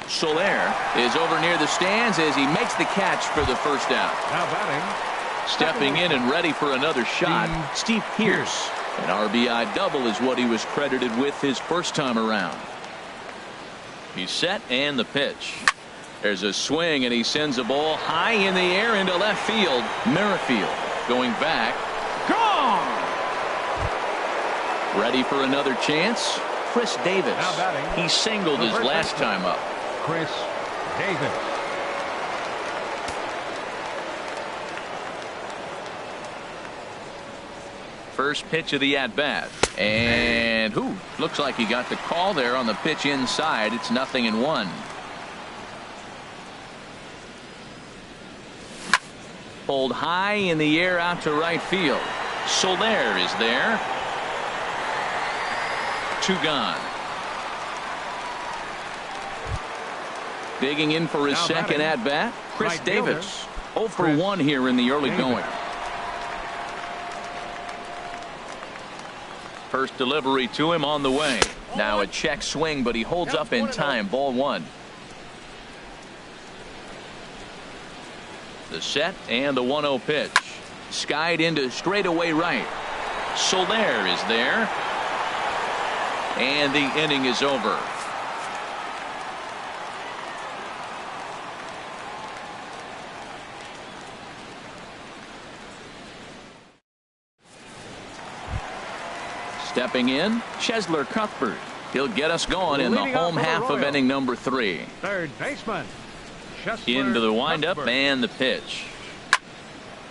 Soler is over near the stands as he makes the catch for the first out. Now batting. Stepping in and ready for another shot, Steve Pearce. An RBI double is what he was credited with his first time around. He's set and the pitch. There's a swing and he sends a ball high in the air into left field. Merrifield going back. Gone! Ready for another chance? Chris Davis. Now batting. He singled his last time up. Chris Davis. First pitch of the at-bat. And looks like he got the call there on the pitch inside. It's 0-1. Pulled high in the air out to right field. Soler is there. 2 gone. Digging in for his second at bat, Chris Davis. 0 for 1 here in the early going. First delivery to him on the way. Now a check swing, but he holds up in time. Ball 1. The set and the 1-0 pitch. Skied into straightaway right. Soler is there. And the inning is over. Stepping in, Chesler Cuthbert. He'll get us going in the home half of inning number 3. Third baseman. Into the windup and the pitch.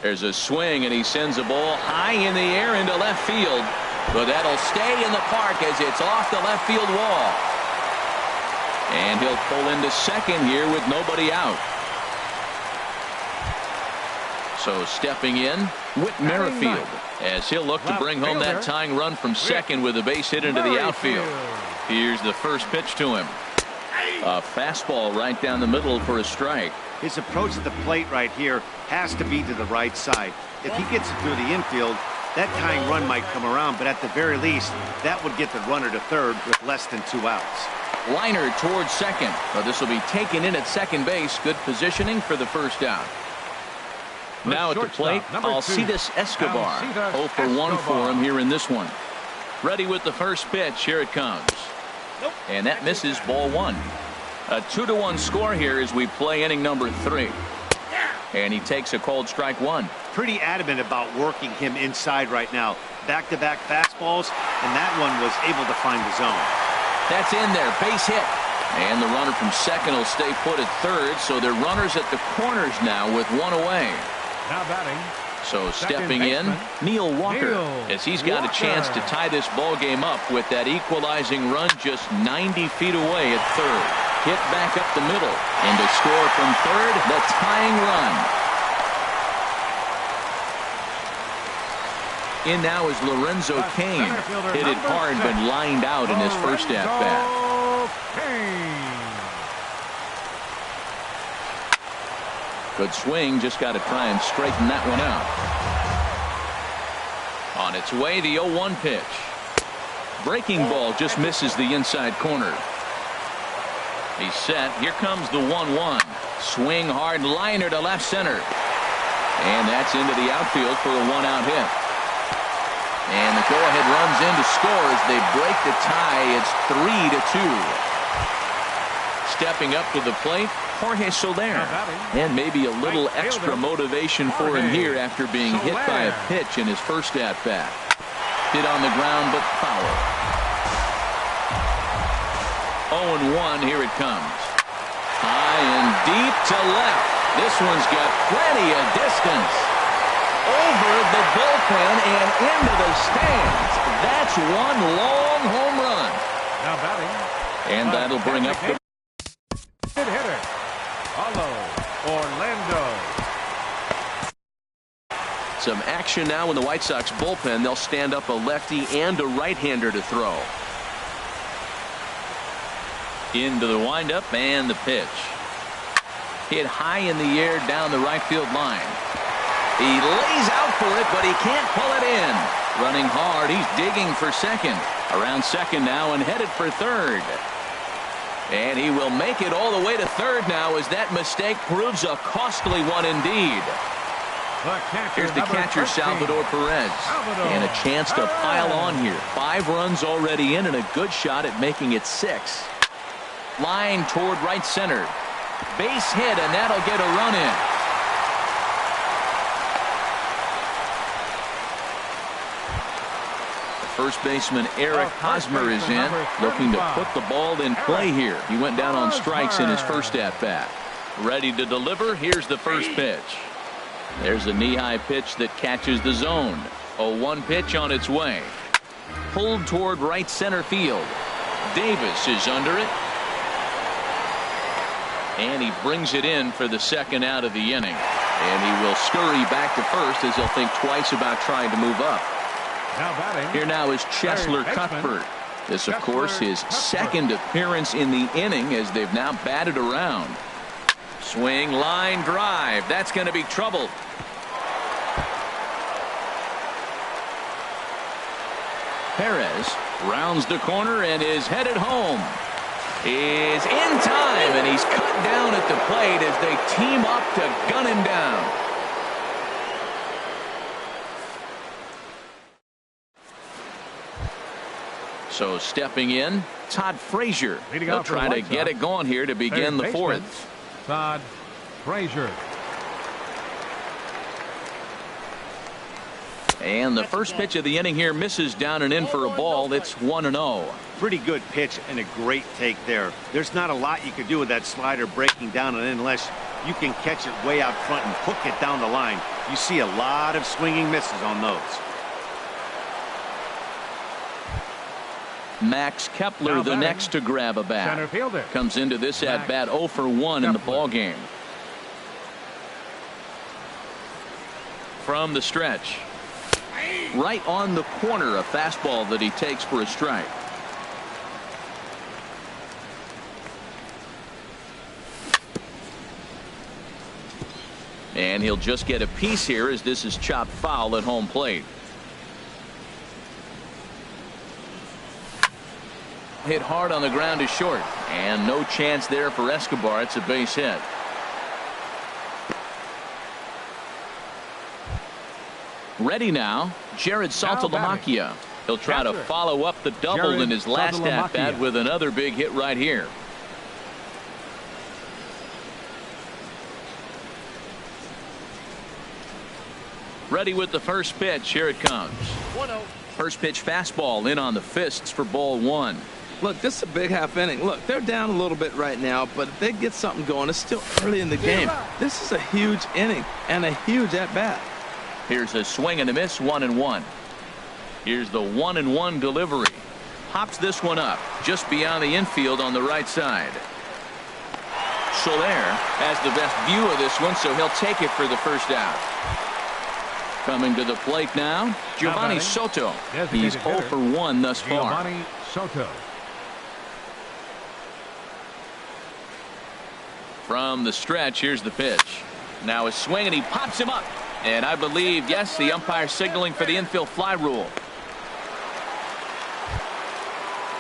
There's a swing and he sends a ball high in the air into left field. But that'll stay in the park as it's off the left field wall. And he'll pull into second here with nobody out. So stepping in, Whit Merrifield, as he'll look to bring home that tying run from second with a base hit into the outfield. Here's the first pitch to him. A fastball right down the middle for a strike. His approach at the plate right here has to be to the right side. If he gets it through the infield, that tying run might come around, but at the very least, that would get the runner to third with less than 2 outs. Liner towards second. Well, this will be taken in at second base. Good positioning for the first out. Now at the plate, Alcides Escobar. 0 for 1 for him here in this one. Ready with the first pitch. Here it comes. And that misses, ball 1. A 2-1 score here as we play inning number 3. And he takes a cold strike 1. Pretty adamant about working him inside right now. Back-to-back fastballs, and that one was able to find the zone. That's in there. Base hit. And the runner from second will stay put at third, so they're runners at the corners now with 1 away. Now batting, So stepping in, Neil Walker, as he's got a chance to tie this ball game up with that equalizing run just 90 feet away at third. Hit back up the middle, and to score from third, the tying run. In now is Lorenzo Cain. Hit it hard but lined out in his first at-bat. Good swing, just got to try and straighten that one out. On its way, the 0-1 pitch. Breaking ball just misses the inside corner. He's set. Here comes the 1-1. Swing hard, liner to left center. And that's into the outfield for a one-out hit. And the go-ahead runs in to score as they break the tie. It's 3-2. Stepping up to the plate, Jorge Soler. And maybe a little extra motivation for him here after being hit by a pitch in his first at-bat. Hit on the ground, but foul. 0-1, here it comes. High and deep to left. This one's got plenty of distance. Over the bullpen and into the stands. That's one long home run. Now batting. And that'll bring up the hitter, Orlando. Some action now in the White Sox bullpen. They'll stand up a lefty and a right-hander to throw. Into the windup and the pitch. Hit high in the air down the right field line. He lays out for it, but he can't pull it in. Running hard, he's digging for second. Around second now and headed for third. And he will make it all the way to third now as that mistake proves a costly one indeed. Here's the catcher, Salvador Perez. And a chance to pile on here. 5 runs already in and a good shot at making it 6. Line toward right center. Base hit, and that'll get a run in. First baseman Eric Hosmer is in, looking to put the ball in play here. He went down on strikes in his first at-bat. Ready to deliver. Here's the first pitch. There's a knee-high pitch that catches the zone. 0-1 pitch on its way. Pulled toward right center field. Davis is under it. And he brings it in for the second out of the inning. And he will scurry back to first as he'll think twice about trying to move up. Here now is Cheslor Cuthbert. This, of course, his second appearance in the inning as they've now batted around. Swing, line drive. That's going to be trouble. Perez rounds the corner and is headed home. Is in time, and he's cut down at the plate as they team up to gun him down. So stepping in, Todd Frazier. He'll try to get it going here to begin the fourth. Todd Frazier. And the first pitch of the inning here misses down and in for a ball. It's 1-0. Pretty good pitch and a great take there. There's not a lot you could do with that slider breaking down and in unless you can catch it way out front and hook it down the line. You see a lot of swinging misses on those. Max Kepler, the next to grab a bat. Comes into this at bat 0 for 1 in the ball game. From the stretch. Right on the corner, a fastball that he takes for a strike. And he'll just get a piece here as this is chopped foul at home plate. Hit hard on the ground to short, and no chance there for Escobar. It's a base hit. Ready now, Jared Saltalamacchia. He'll try to follow up the double in his last at-bat with another big hit right here. Ready with the first pitch. Here it comes. 1-0. First pitch fastball in on the fists for ball 1. Look, this is a big half inning. Look, they're down a little bit right now, but if they get something going, it's still early in the game. This is a huge inning and a huge at-bat. Here's a swing and a miss, 1-1. Here's the 1-1 delivery. Pops this one up just beyond the infield on the right side. Soler has the best view of this one, so he'll take it for the first out. Coming to the plate now, Giovanni Soto. He's 0 for 1 thus far. Giovanni Soto. From the stretch, here's the pitch. Now a swing, and he pops him up. And I believe, yes, the umpire signaling for the infield fly rule.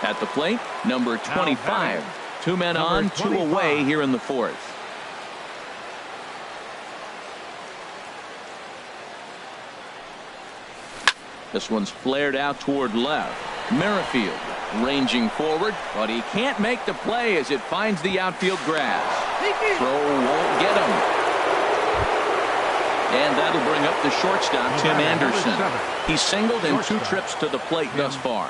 At the plate, number 25. 2 men on, 2 away here in the 4th. This one's flared out toward left. Merrifield ranging forward, but he can't make the play as it finds the outfield grass. Throw won't get him. And that'll bring up the shortstop, Tim Anderson. He's singled in 2 trips to the plate thus far.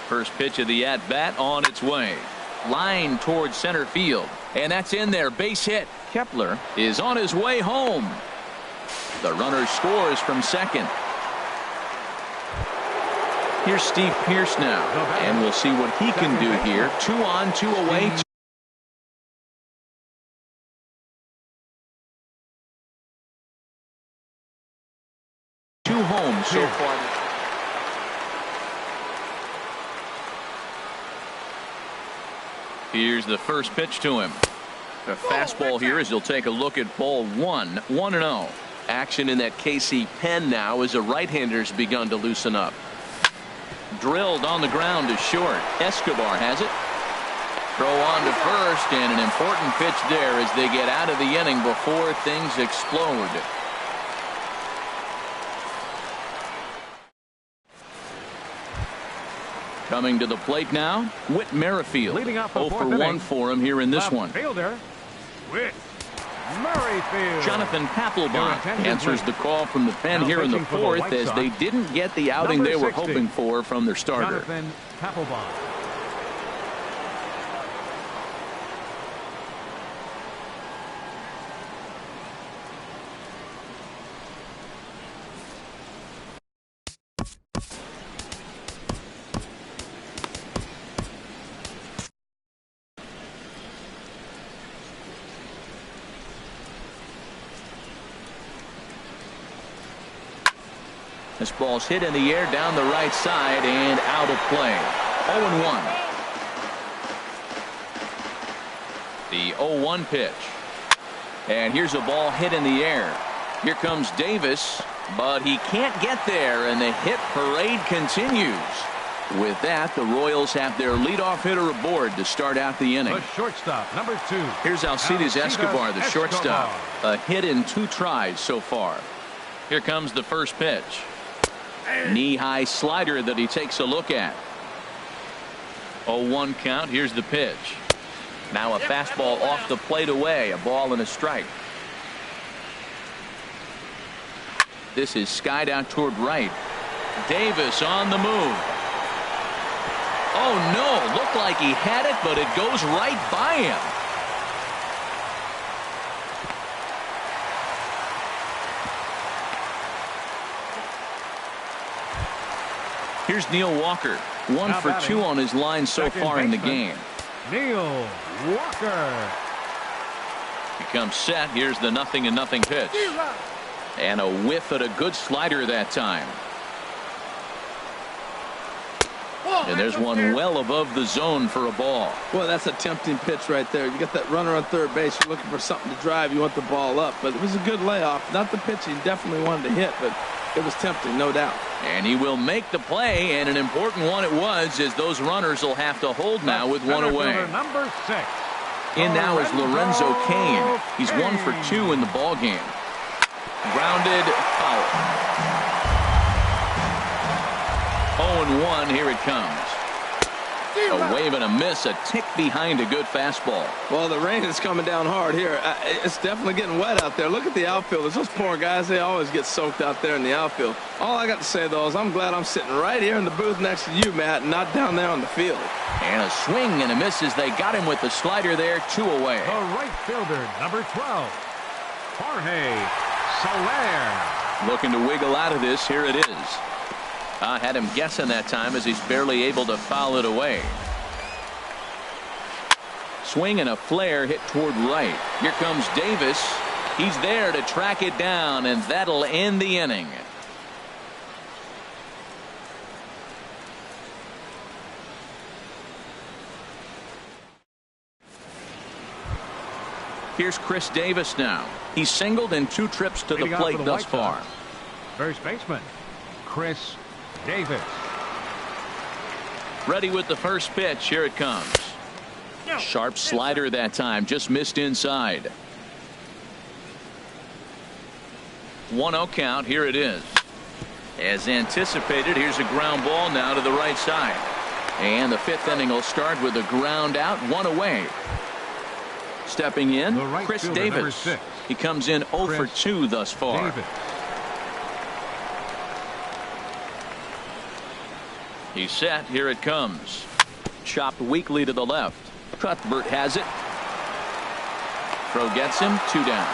First pitch of the at-bat on its way. Line towards center field. And that's in there. Base hit. Kepler is on his way home. The runner scores from second. Here's Steve Pearce now. And we'll see what he can do here. 2 on, 2 away. Two homes so far. Here's the first pitch to him. The fastball here as he'll take a look at ball 1. 1-0. Action in that KC pen now as the right-hander's begun to loosen up. Drilled on the ground to short. Escobar has it. Throw on to first, and an important pitch there as they get out of the inning before things explode. Coming to the plate now, Whit Merrifield. 0 for 1 for him here in this one. Fielder, Whit Merrifield. Jonathan Papelbon answers the call from the pen here in the 4th as they didn't get the outing they were hoping for from their starter. Jonathan Papelbon. This ball's hit in the air down the right side and out of play. 0-1. The 0-1 pitch. And here's a ball hit in the air. Here comes Davis, but he can't get there, and the hit parade continues. With that, the Royals have their leadoff hitter aboard to start out the inning. The shortstop, number 2. Here's Alcides Escobar, the shortstop. A hit in 2 tries so far. Here comes the first pitch. Knee-high slider that he takes a look at. 0-1 count. Here's the pitch. Now a fastball off the plate away. A ball and a strike. This is skied out toward right. Davis on the move. Oh no, looked like he had it, but it goes right by him. Here's Neil Walker. 1 for 2 on his line so far in the game. Neil Walker. He comes set. Here's the 0-0 pitch. And a whiff at a good slider that time. And there's one well above the zone for a ball. Well, that's a tempting pitch right there. You got that runner on third base. You're looking for something to drive. You want the ball up. But it was a good layoff. Not the pitch he definitely wanted to hit, but it was tempting, no doubt. And he will make the play, and an important one it was, as those runners will have to hold now with 1 away. Number 6. In now is Lorenzo Cain. He's 1 for 2 in the ball game. Grounded foul. 0-1, here it comes. A wave and a miss, a tick behind a good fastball. Well, the rain is coming down hard here. It's definitely getting wet out there. Look at the outfielders. Those poor guys, they always get soaked out there in the outfield. All I got to say, though, is I'm glad I'm sitting right here in the booth next to you, Matt, and not down there on the field. And a swing and a miss as they got him with the slider there, 2 away. The right fielder, number 12, Jorge Soler. Looking to wiggle out of this. Here it is. I had him guessing that time as he's barely able to foul it away. Swing and a flare hit toward right. Here comes Davis. He's there to track it down, and that'll end the inning. Here's Chris Davis now. He's singled in 2 trips to the plate thus far. First baseman, Chris Davis. Ready with the first pitch. Here it comes. Sharp slider that time. Just missed inside. 1-0 count. Here it is. As anticipated, here's a ground ball now to the right side. And the 5th inning will start with a ground out, 1 away. Stepping in, right Chris fielder, Davis. He comes in 0 for 2 thus far. Davis. He's set. Here it comes. Chopped weakly to the left. Cuthbert has it. Throw gets him. 2 down.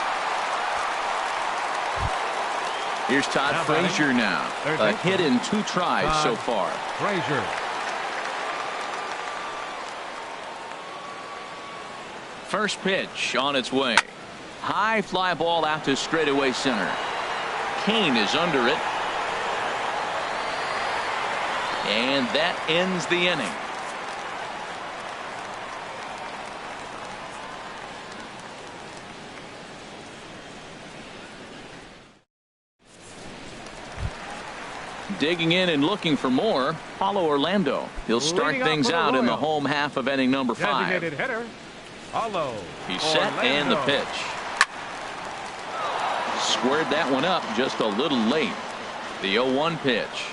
Here's Todd Frazier now. A hit in 2 tries so far. Frazier. First pitch on its way. High fly ball out to straightaway center. Kane is under it. And that ends the inning. Digging in and looking for more, Paulo Orlando. He'll start things out in the home half of inning number 5. Designated hitter, Paulo He's set and the pitch. Squared that one up just a little late. The 0-1 pitch.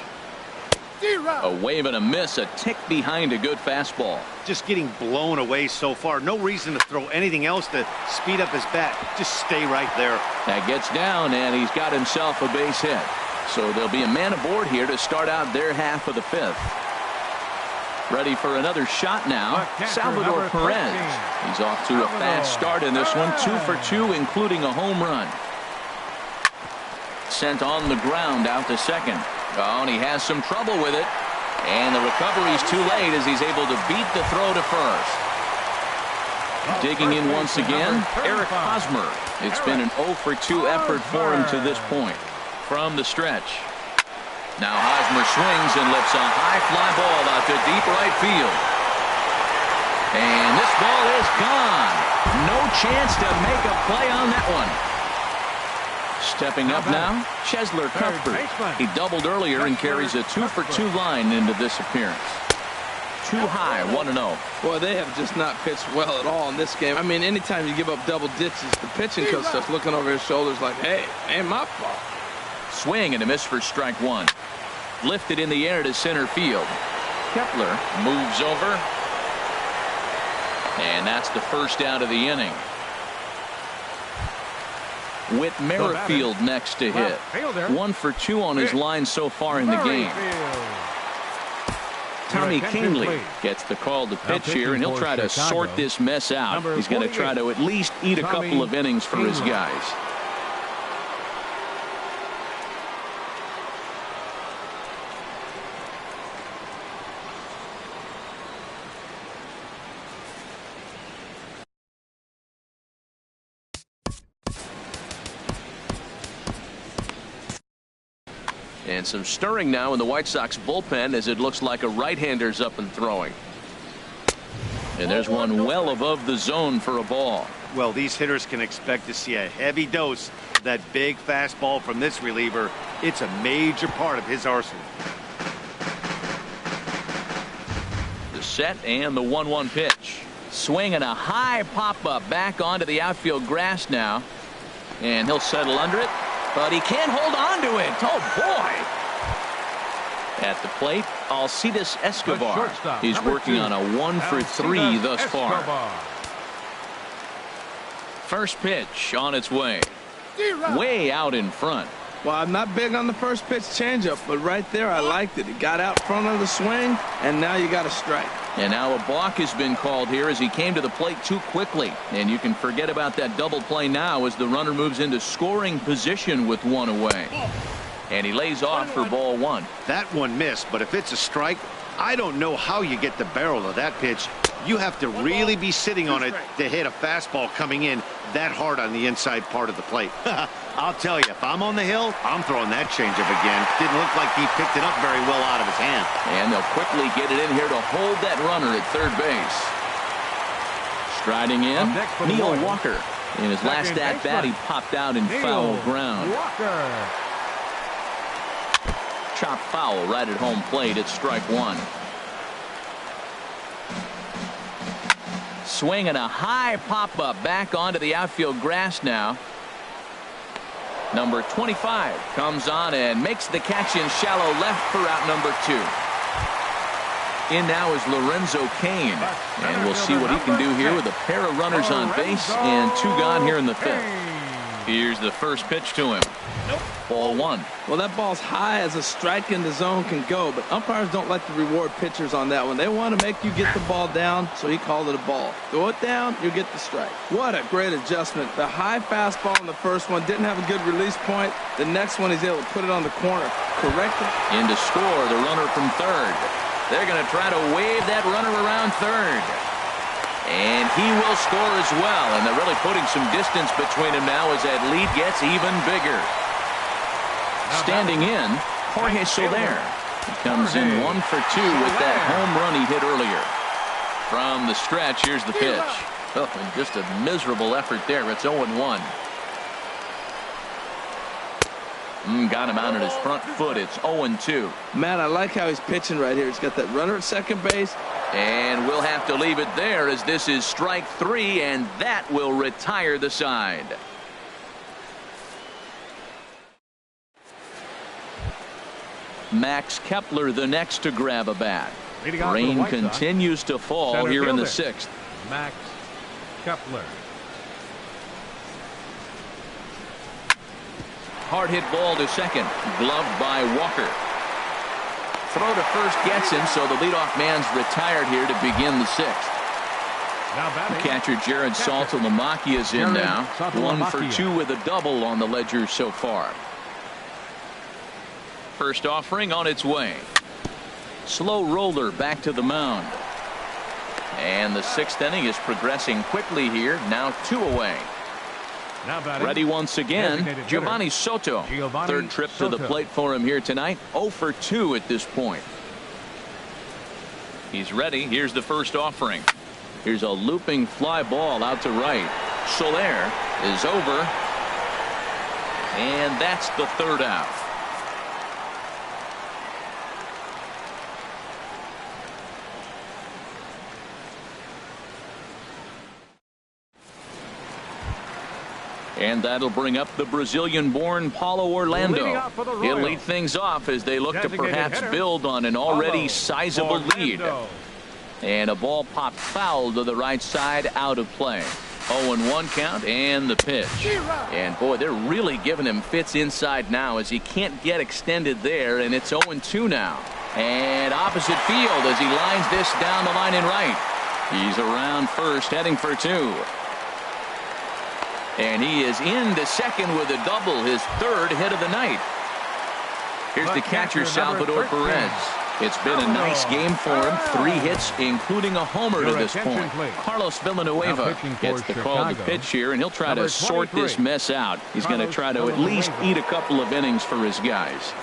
A wave and a miss, a tick behind a good fastball. Just getting blown away so far. No reason to throw anything else to speed up his bat. Just stay right there. That gets down, and he's got himself a base hit. So there'll be a man aboard here to start out their half of the 5th. Ready for another shot now, Salvador Perez. He's off to a fast start in this one, 2 for 2, including a home run. Sent on the ground out to second. Oh, and he has some trouble with it. And the recovery's too late as he's able to beat the throw to first. Digging in once again, Eric Hosmer. It's been an 0 for 2 effort for him to this point. From the stretch. Now Hosmer swings and lifts a high fly ball out to deep right field. And this ball is gone. No chance to make a play on that one. Stepping up now, Cheslor Cuthbert. He doubled earlier and carries a 2 for 2 line into this appearance. Too high, 1-0. Boy, they have just not pitched well at all in this game. I mean, anytime you give up double ditches, the pitching coach starts looking over his shoulders like, hey, ain't my fault. Swing and a miss for strike 1. Lifted in the air to center field. Kepler moves over. And that's the first out of the inning. Whit Merrifield next to hit. 1 for 2 on his line so far in the game. Tommy Kingley gets the call to pitch here, and he'll try to sort this mess out. He's going to try to at least eat a couple of innings for his guys. And some stirring now in the White Sox bullpen as it looks like a right-hander's up and throwing. And there's one well above the zone for a ball. Well, these hitters can expect to see a heavy dose of that big fastball from this reliever. It's a major part of his arsenal. The set and the 1-1 pitch. Swing and a high pop-up back onto the outfield grass now. And he'll settle under it. But he can't hold on to it. Oh, boy. At the plate, Alcides Escobar. He's working on a 1-for-3 thus far. First pitch on its way. Way out in front. Well, I'm not big on the first pitch changeup, but right there I liked it. It got out front of the swing, and now you got a strike. And now a balk has been called here as he came to the plate too quickly. And you can forget about that double play now as the runner moves into scoring position with one away. And he lays off for ball one. That one missed, but if it's a strike, I don't know how you get the barrel of that pitch. You have to really be sitting on it to hit a fastball coming in that hard on the inside part of the plate. I'll tell you, if I'm on the hill, I'm throwing that changeup again. Didn't look like he picked it up very well out of his hand. And they'll quickly get it in here to hold that runner at third base. Striding in, Neil Walker. In his last at-bat, he popped out in foul ground. Chop foul right at home plate. It's strike one. Swinging a high pop-up back onto the outfield grass now. Number 25 comes on and makes the catch in shallow left for out number 2. In now is Lorenzo Cain, and we'll see what he can do here with a pair of runners on base and 2 gone here in the 5th. Here's the first pitch to him. Ball one. Well, that ball's high as a strike in the zone can go, but umpires don't like to reward pitchers on that one. They want to make you get the ball down, so he called it a ball. Throw it down, you get the strike. What a great adjustment. The high fastball in the first one didn't have a good release point. The next one he's able to put it on the corner. Correctly. In to score, the runner from third. They're going to try to wave that runner around third. And he will score as well, and they're really putting some distance between them now as that lead gets even bigger. Standing in, Jorge Soler. He comes in 1 for 2 with that home run he hit earlier. From the stretch, here's the pitch. Oh, and just a miserable effort there. It's 0-1. Got him out on his front foot. It's 0-2. Matt, I like how he's pitching right here. He's got that runner at second base. And we'll have to leave it there as this is strike 3, and that will retire the side. Max Kepler the next to grab a bat. Rain continues to fall here in the 6th. Max Kepler. Hard hit ball to second. Gloved by Walker. Throw to first gets him, so the leadoff man's retired here to begin the 6th. Catcher Jared Saltalamacchia is in now. 1 for 2 with a double on the ledger so far. First offering on its way. Slow roller back to the mound. And the 6th inning is progressing quickly here. Now 2 away. Ready once again, Giovanni Soto. Third trip to the plate for him here tonight. 0 for 2 at this point. He's ready. Here's the first offering. Here's a looping fly ball out to right. Soler is over. And that's the 3rd out. And that'll bring up the Brazilian-born Paulo Orlando. He'll lead things off as they look to perhaps build on an already sizable lead. And a ball popped foul to the right side, out of play. 0-1 count, and the pitch. And boy, they're really giving him fits inside now as he can't get extended there, and it's 0-2 now. And opposite field as he lines this down the line in right. He's around first, heading for 2. And he is into second with a double, his 3rd hit of the night. Here's the catcher, Salvador Perez. It's been a nice game for him. 3 hits, including a homer to this point. Carlos Villanueva gets the call to pitch here, and he'll try to sort this mess out. He's going to try to at least eat a couple of innings for his guys.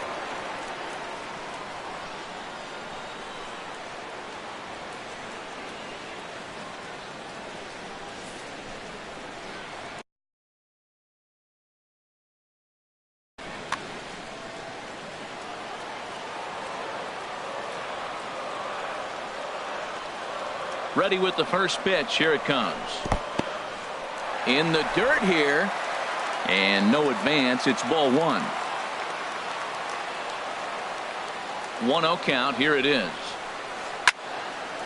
Ready with the first pitch. Here it comes. In the dirt here. And no advance. It's ball 1. 1-0 count. Here it is.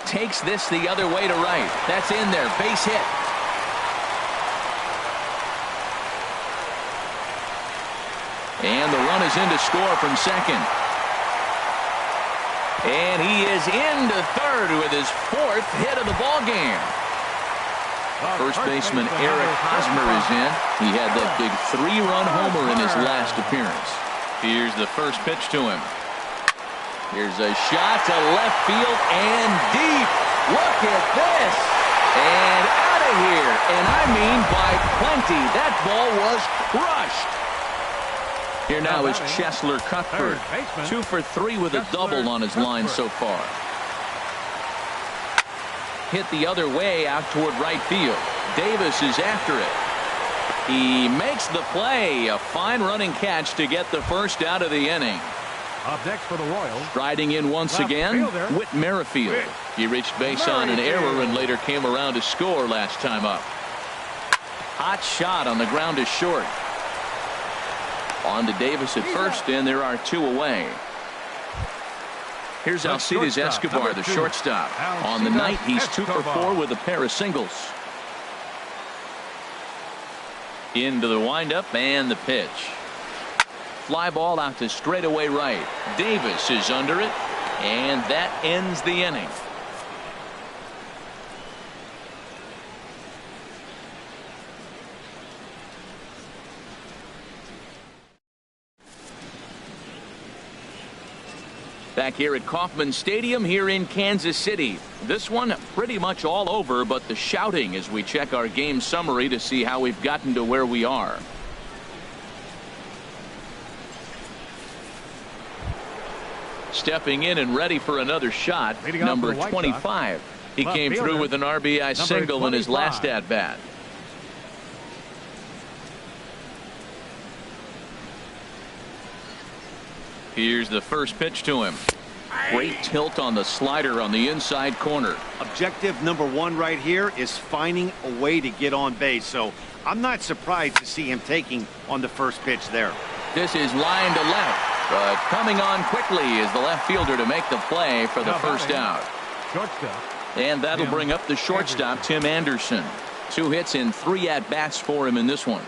Takes this the other way to right. That's in there. Base hit. And the run is in to score from second. And he is into third with his 4th hit of the ball game. First baseman Eric Hosmer is in. He had that big 3-run homer in his last appearance. Here's the first pitch to him. Here's a shot to left field and deep. Look at this. And out of here. And I mean by plenty. That ball was crushed. Here now is Cheslor Cuthbert. 2 for 3 with a double on his line so far. Hit the other way out toward right field. Davis is after it. He makes the play. A fine running catch to get the first out of the inning. Up next for the Royals. Striding in once again, Whit Merrifield. He reached base on an error and later came around to score last time up. Hot shot on the ground to short. On to Davis at first, and there are 2 away. Here's Alcides Escobar, the shortstop. On the night, he's 2 for 4 with a pair of singles. Into the windup and the pitch. Fly ball out to straightaway right. Davis is under it, and that ends the inning. Back here at Kauffman Stadium here in Kansas City. This one pretty much all over, but the shouting as we check our game summary to see how we've gotten to where we are. Stepping in and ready for another shot, number 25. He came through with an RBI single in his last at-bat. Here's the first pitch to him. Great tilt on the slider on the inside corner. Objective number 1 right here is finding a way to get on base. So I'm not surprised to see him taking on the first pitch there. This is line to left. But coming on quickly is the left fielder to make the play for the first out. And that'll bring up the shortstop, Tim Anderson. 2 hits in 3 at-bats for him in this one.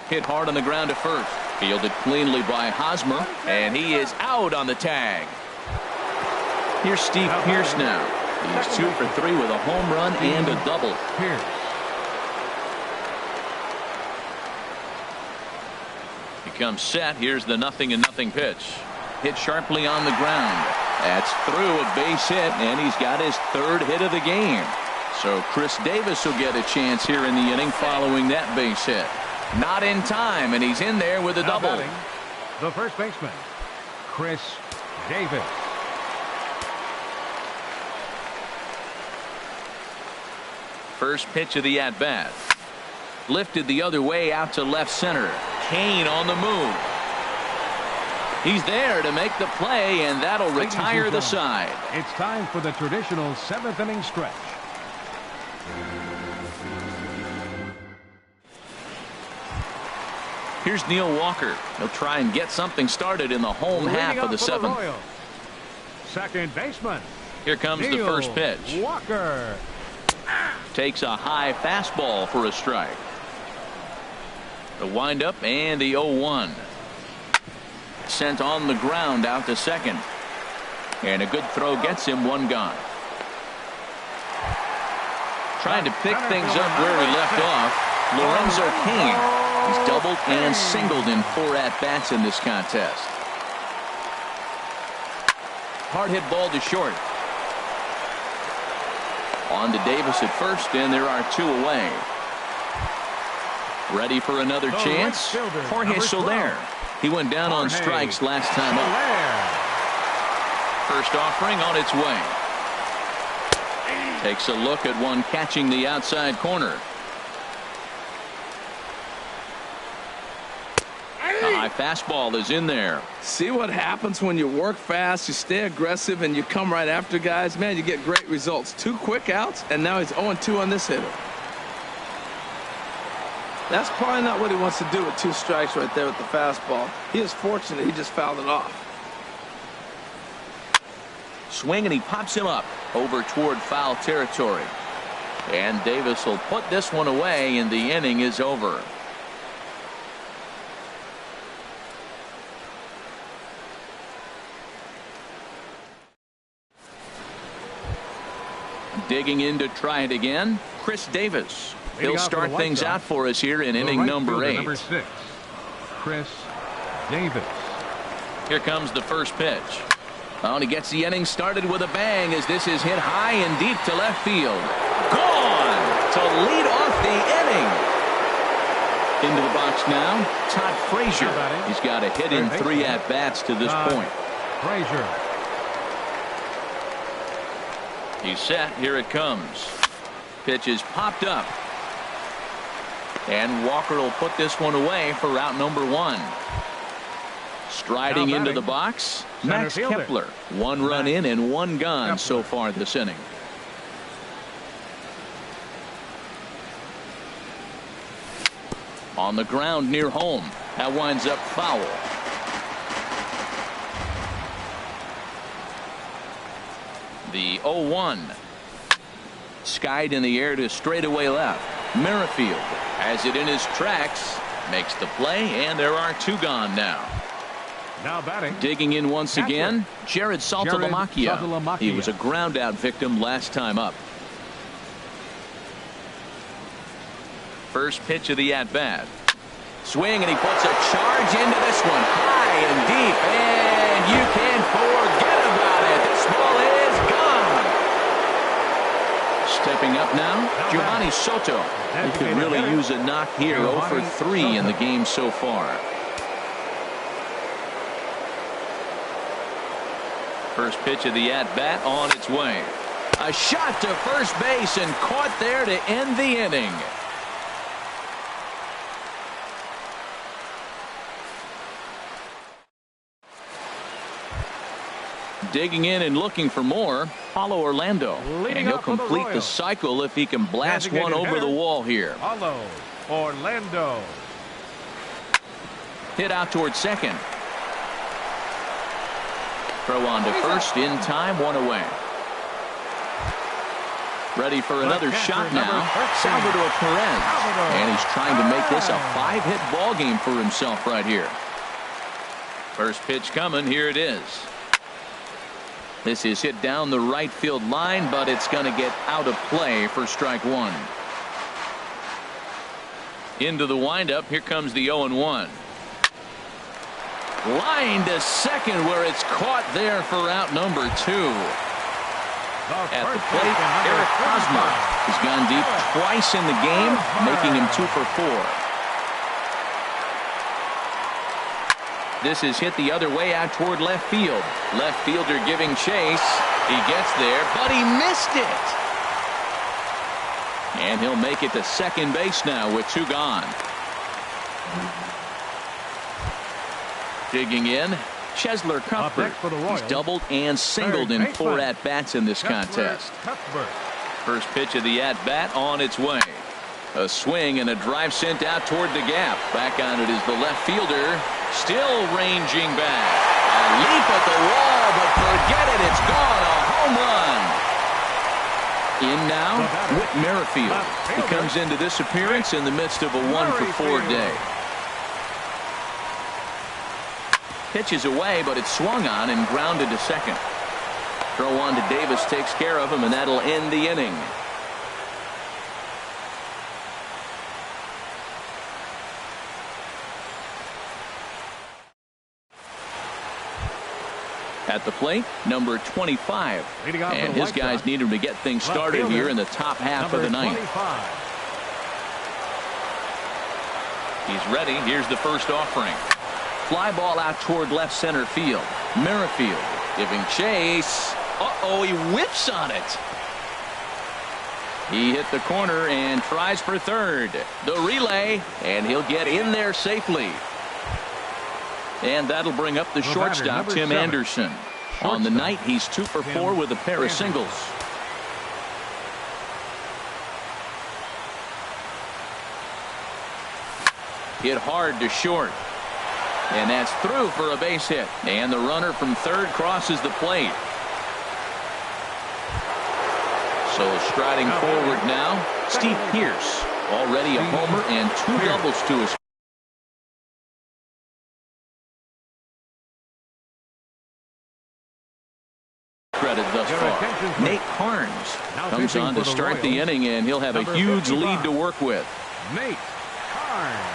Hit hard on the ground to first. Fielded cleanly by Hosmer. And he is out on the tag. Here's Steve Pearce now. He's 2 for 3 with a home run and a double. Comes set. Here's the 0-0 pitch. Hit sharply on the ground. That's through a base hit, and he's got his 3rd hit of the game. So Chris Davis will get a chance here in the inning following that base hit. Not in time, and he's in there with a double. The first baseman, Chris Davis. First pitch of the at-bat. Lifted the other way out to left center. Kane on the move. He's there to make the play, and that'll retire the side. It's time for the traditional 7th inning stretch. Here's Neil Walker. He'll try and get something started in the home half of the 7th. Second baseman. Here comes the first pitch. Walker takes a high fastball for a strike. The windup and the 0-1. Sent on the ground out to second. And a good throw gets him 1 gone. Trying to pick things up where he left off, Lorenzo Cain. He's doubled and singled in 4 at-bats in this contest. Hard hit ball to short. On to Davis at first, and there are 2 away. Ready for another chance? Jorge Soler. He went down on strikes last time up. First offering on its way. Takes a look at one catching the outside corner. A high fastball is in there. See what happens when you work fast, you stay aggressive, and you come right after guys? Man, you get great results. 2 quick outs, and now he's 0-2 on this hitter. That's probably not what he wants to do with 2 strikes right there with the fastball. He is fortunate he just fouled it off. Swing, and he pops him up over toward foul territory. And Davis will put this one away, and the inning is over. Digging in to try it again, Chris Davis. He'll start things out for us here in inning number 8. Number 6, Chris Davis. Here comes the first pitch. Oh, and he gets the inning started with a bang as this is hit high and deep to left field. Gone to lead off the inning. Into the box now, Todd Frazier. He's got a hit in 3 at-bats to this point. Frazier. He's set. Here it comes. Pitch is popped up. And Walker will put this one away for out number 1. Striding into the box, Max Kepler. 1 run in and 1 gone so far this inning. On the ground near home. That winds up foul. The 0-1. Skied in the air to straightaway left. Merrifield has it in his tracks, makes the play, and there are 2 gone now. Now batting. Digging in once again, Jared Saltalamacchia. He was a ground out victim last time up. First pitch of the at bat. Swing, and he puts a charge into this one, high and deep, and you can forget about it. This ball is gone. Stepping up now, Giovanni Soto. He could really use a knock here. 0 for 3 in the game so far. First pitch of the at-bat on its way. A shot to first base and caught there to end the inning. Digging in and looking for more, Paulo Orlando. And he'll complete the cycle if he can blast one over the wall here. Paulo Orlando. Hit out towards second. Throw on to first in time, 1 away. Ready for another shot now, Salvador Perez. And he's trying to make this a 5-hit ball game for himself right here. First pitch coming, here it is. This is hit down the right field line, but it's going to get out of play for strike 1. Into the windup, here comes the 0-1. Line to second where it's caught there for out number 2. At the plate, Eric Hosmer has gone deep twice in the game, making him 2 for 4. This is hit the other way out toward left field. Left fielder giving chase. He gets there, but he missed it. And he'll make it to second base now with 2 gone. Digging in, Chesler Cuthbert. He's doubled and singled in 4 at-bats in this contest. First pitch of the at-bat on its way. A swing and a drive sent out toward the gap. Back on it is the left fielder. Still ranging back. A leap at the wall, but forget it. It's gone. A home run. In now, Whit Merrifield. He comes into this appearance in the midst of a 1 for 4 day. Pitch is away, but it's swung on and grounded to second. Throw on to Davis takes care of him, and that'll end the inning. At the plate, number 25. And his guys need him to get things started here in the top half of the ninth. He's ready. Here's the first offering. Fly ball out toward left center field. Merrifield giving chase. Uh-oh, he whips on it. He hit the corner and tries for third. The relay, and he'll get in there safely. And that'll bring up the shortstop, Tim Anderson. On the night, he's 2 for 4 with a pair of singles. Hit hard to short. And that's through for a base hit. And the runner from third crosses the plate. So striding forward now, Steve Pearce. Already a homer and 2 doubles to his credit thus far. Nate Carnes comes on to start the inning, and he'll have a huge lead to work with. Nate Carnes.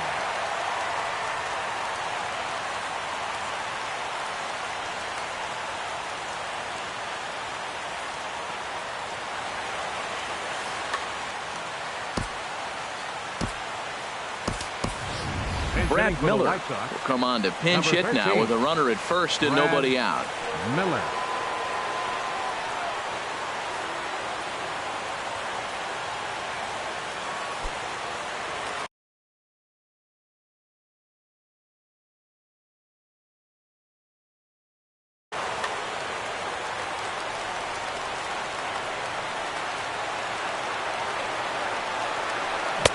Brad Miller will come on to pinch hit now with a runner at first and nobody out. Miller.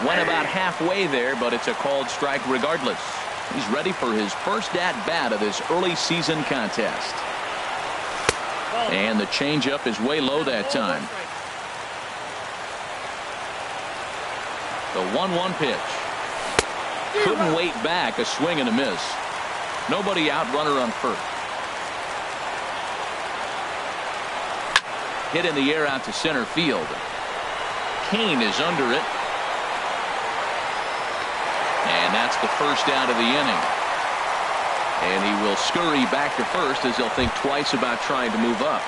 Went about halfway there, but it's a called strike regardless. He's ready for his first at-bat of this early season contest. And the changeup is way low that time. The 1-1 pitch. Couldn't wait back, a swing and a miss. Nobody out, runner on first. Hit in the air out to center field. Kane is under it. And that's the first out of the inning. And he will scurry back to first as he'll think twice about trying to move up.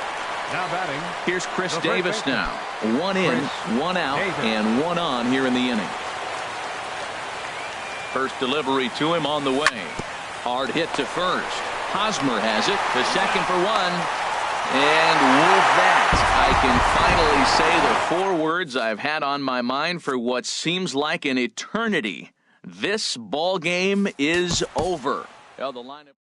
Now batting. Here's Chris Davis now. 1 in, 1 out, and 1 on here in the inning. First delivery to him on the way. Hard hit to first. Hosmer has it to second for 1. And with that, I can finally say the 4 words I've had on my mind for what seems like an eternity. This ball game is over. Well, the lineup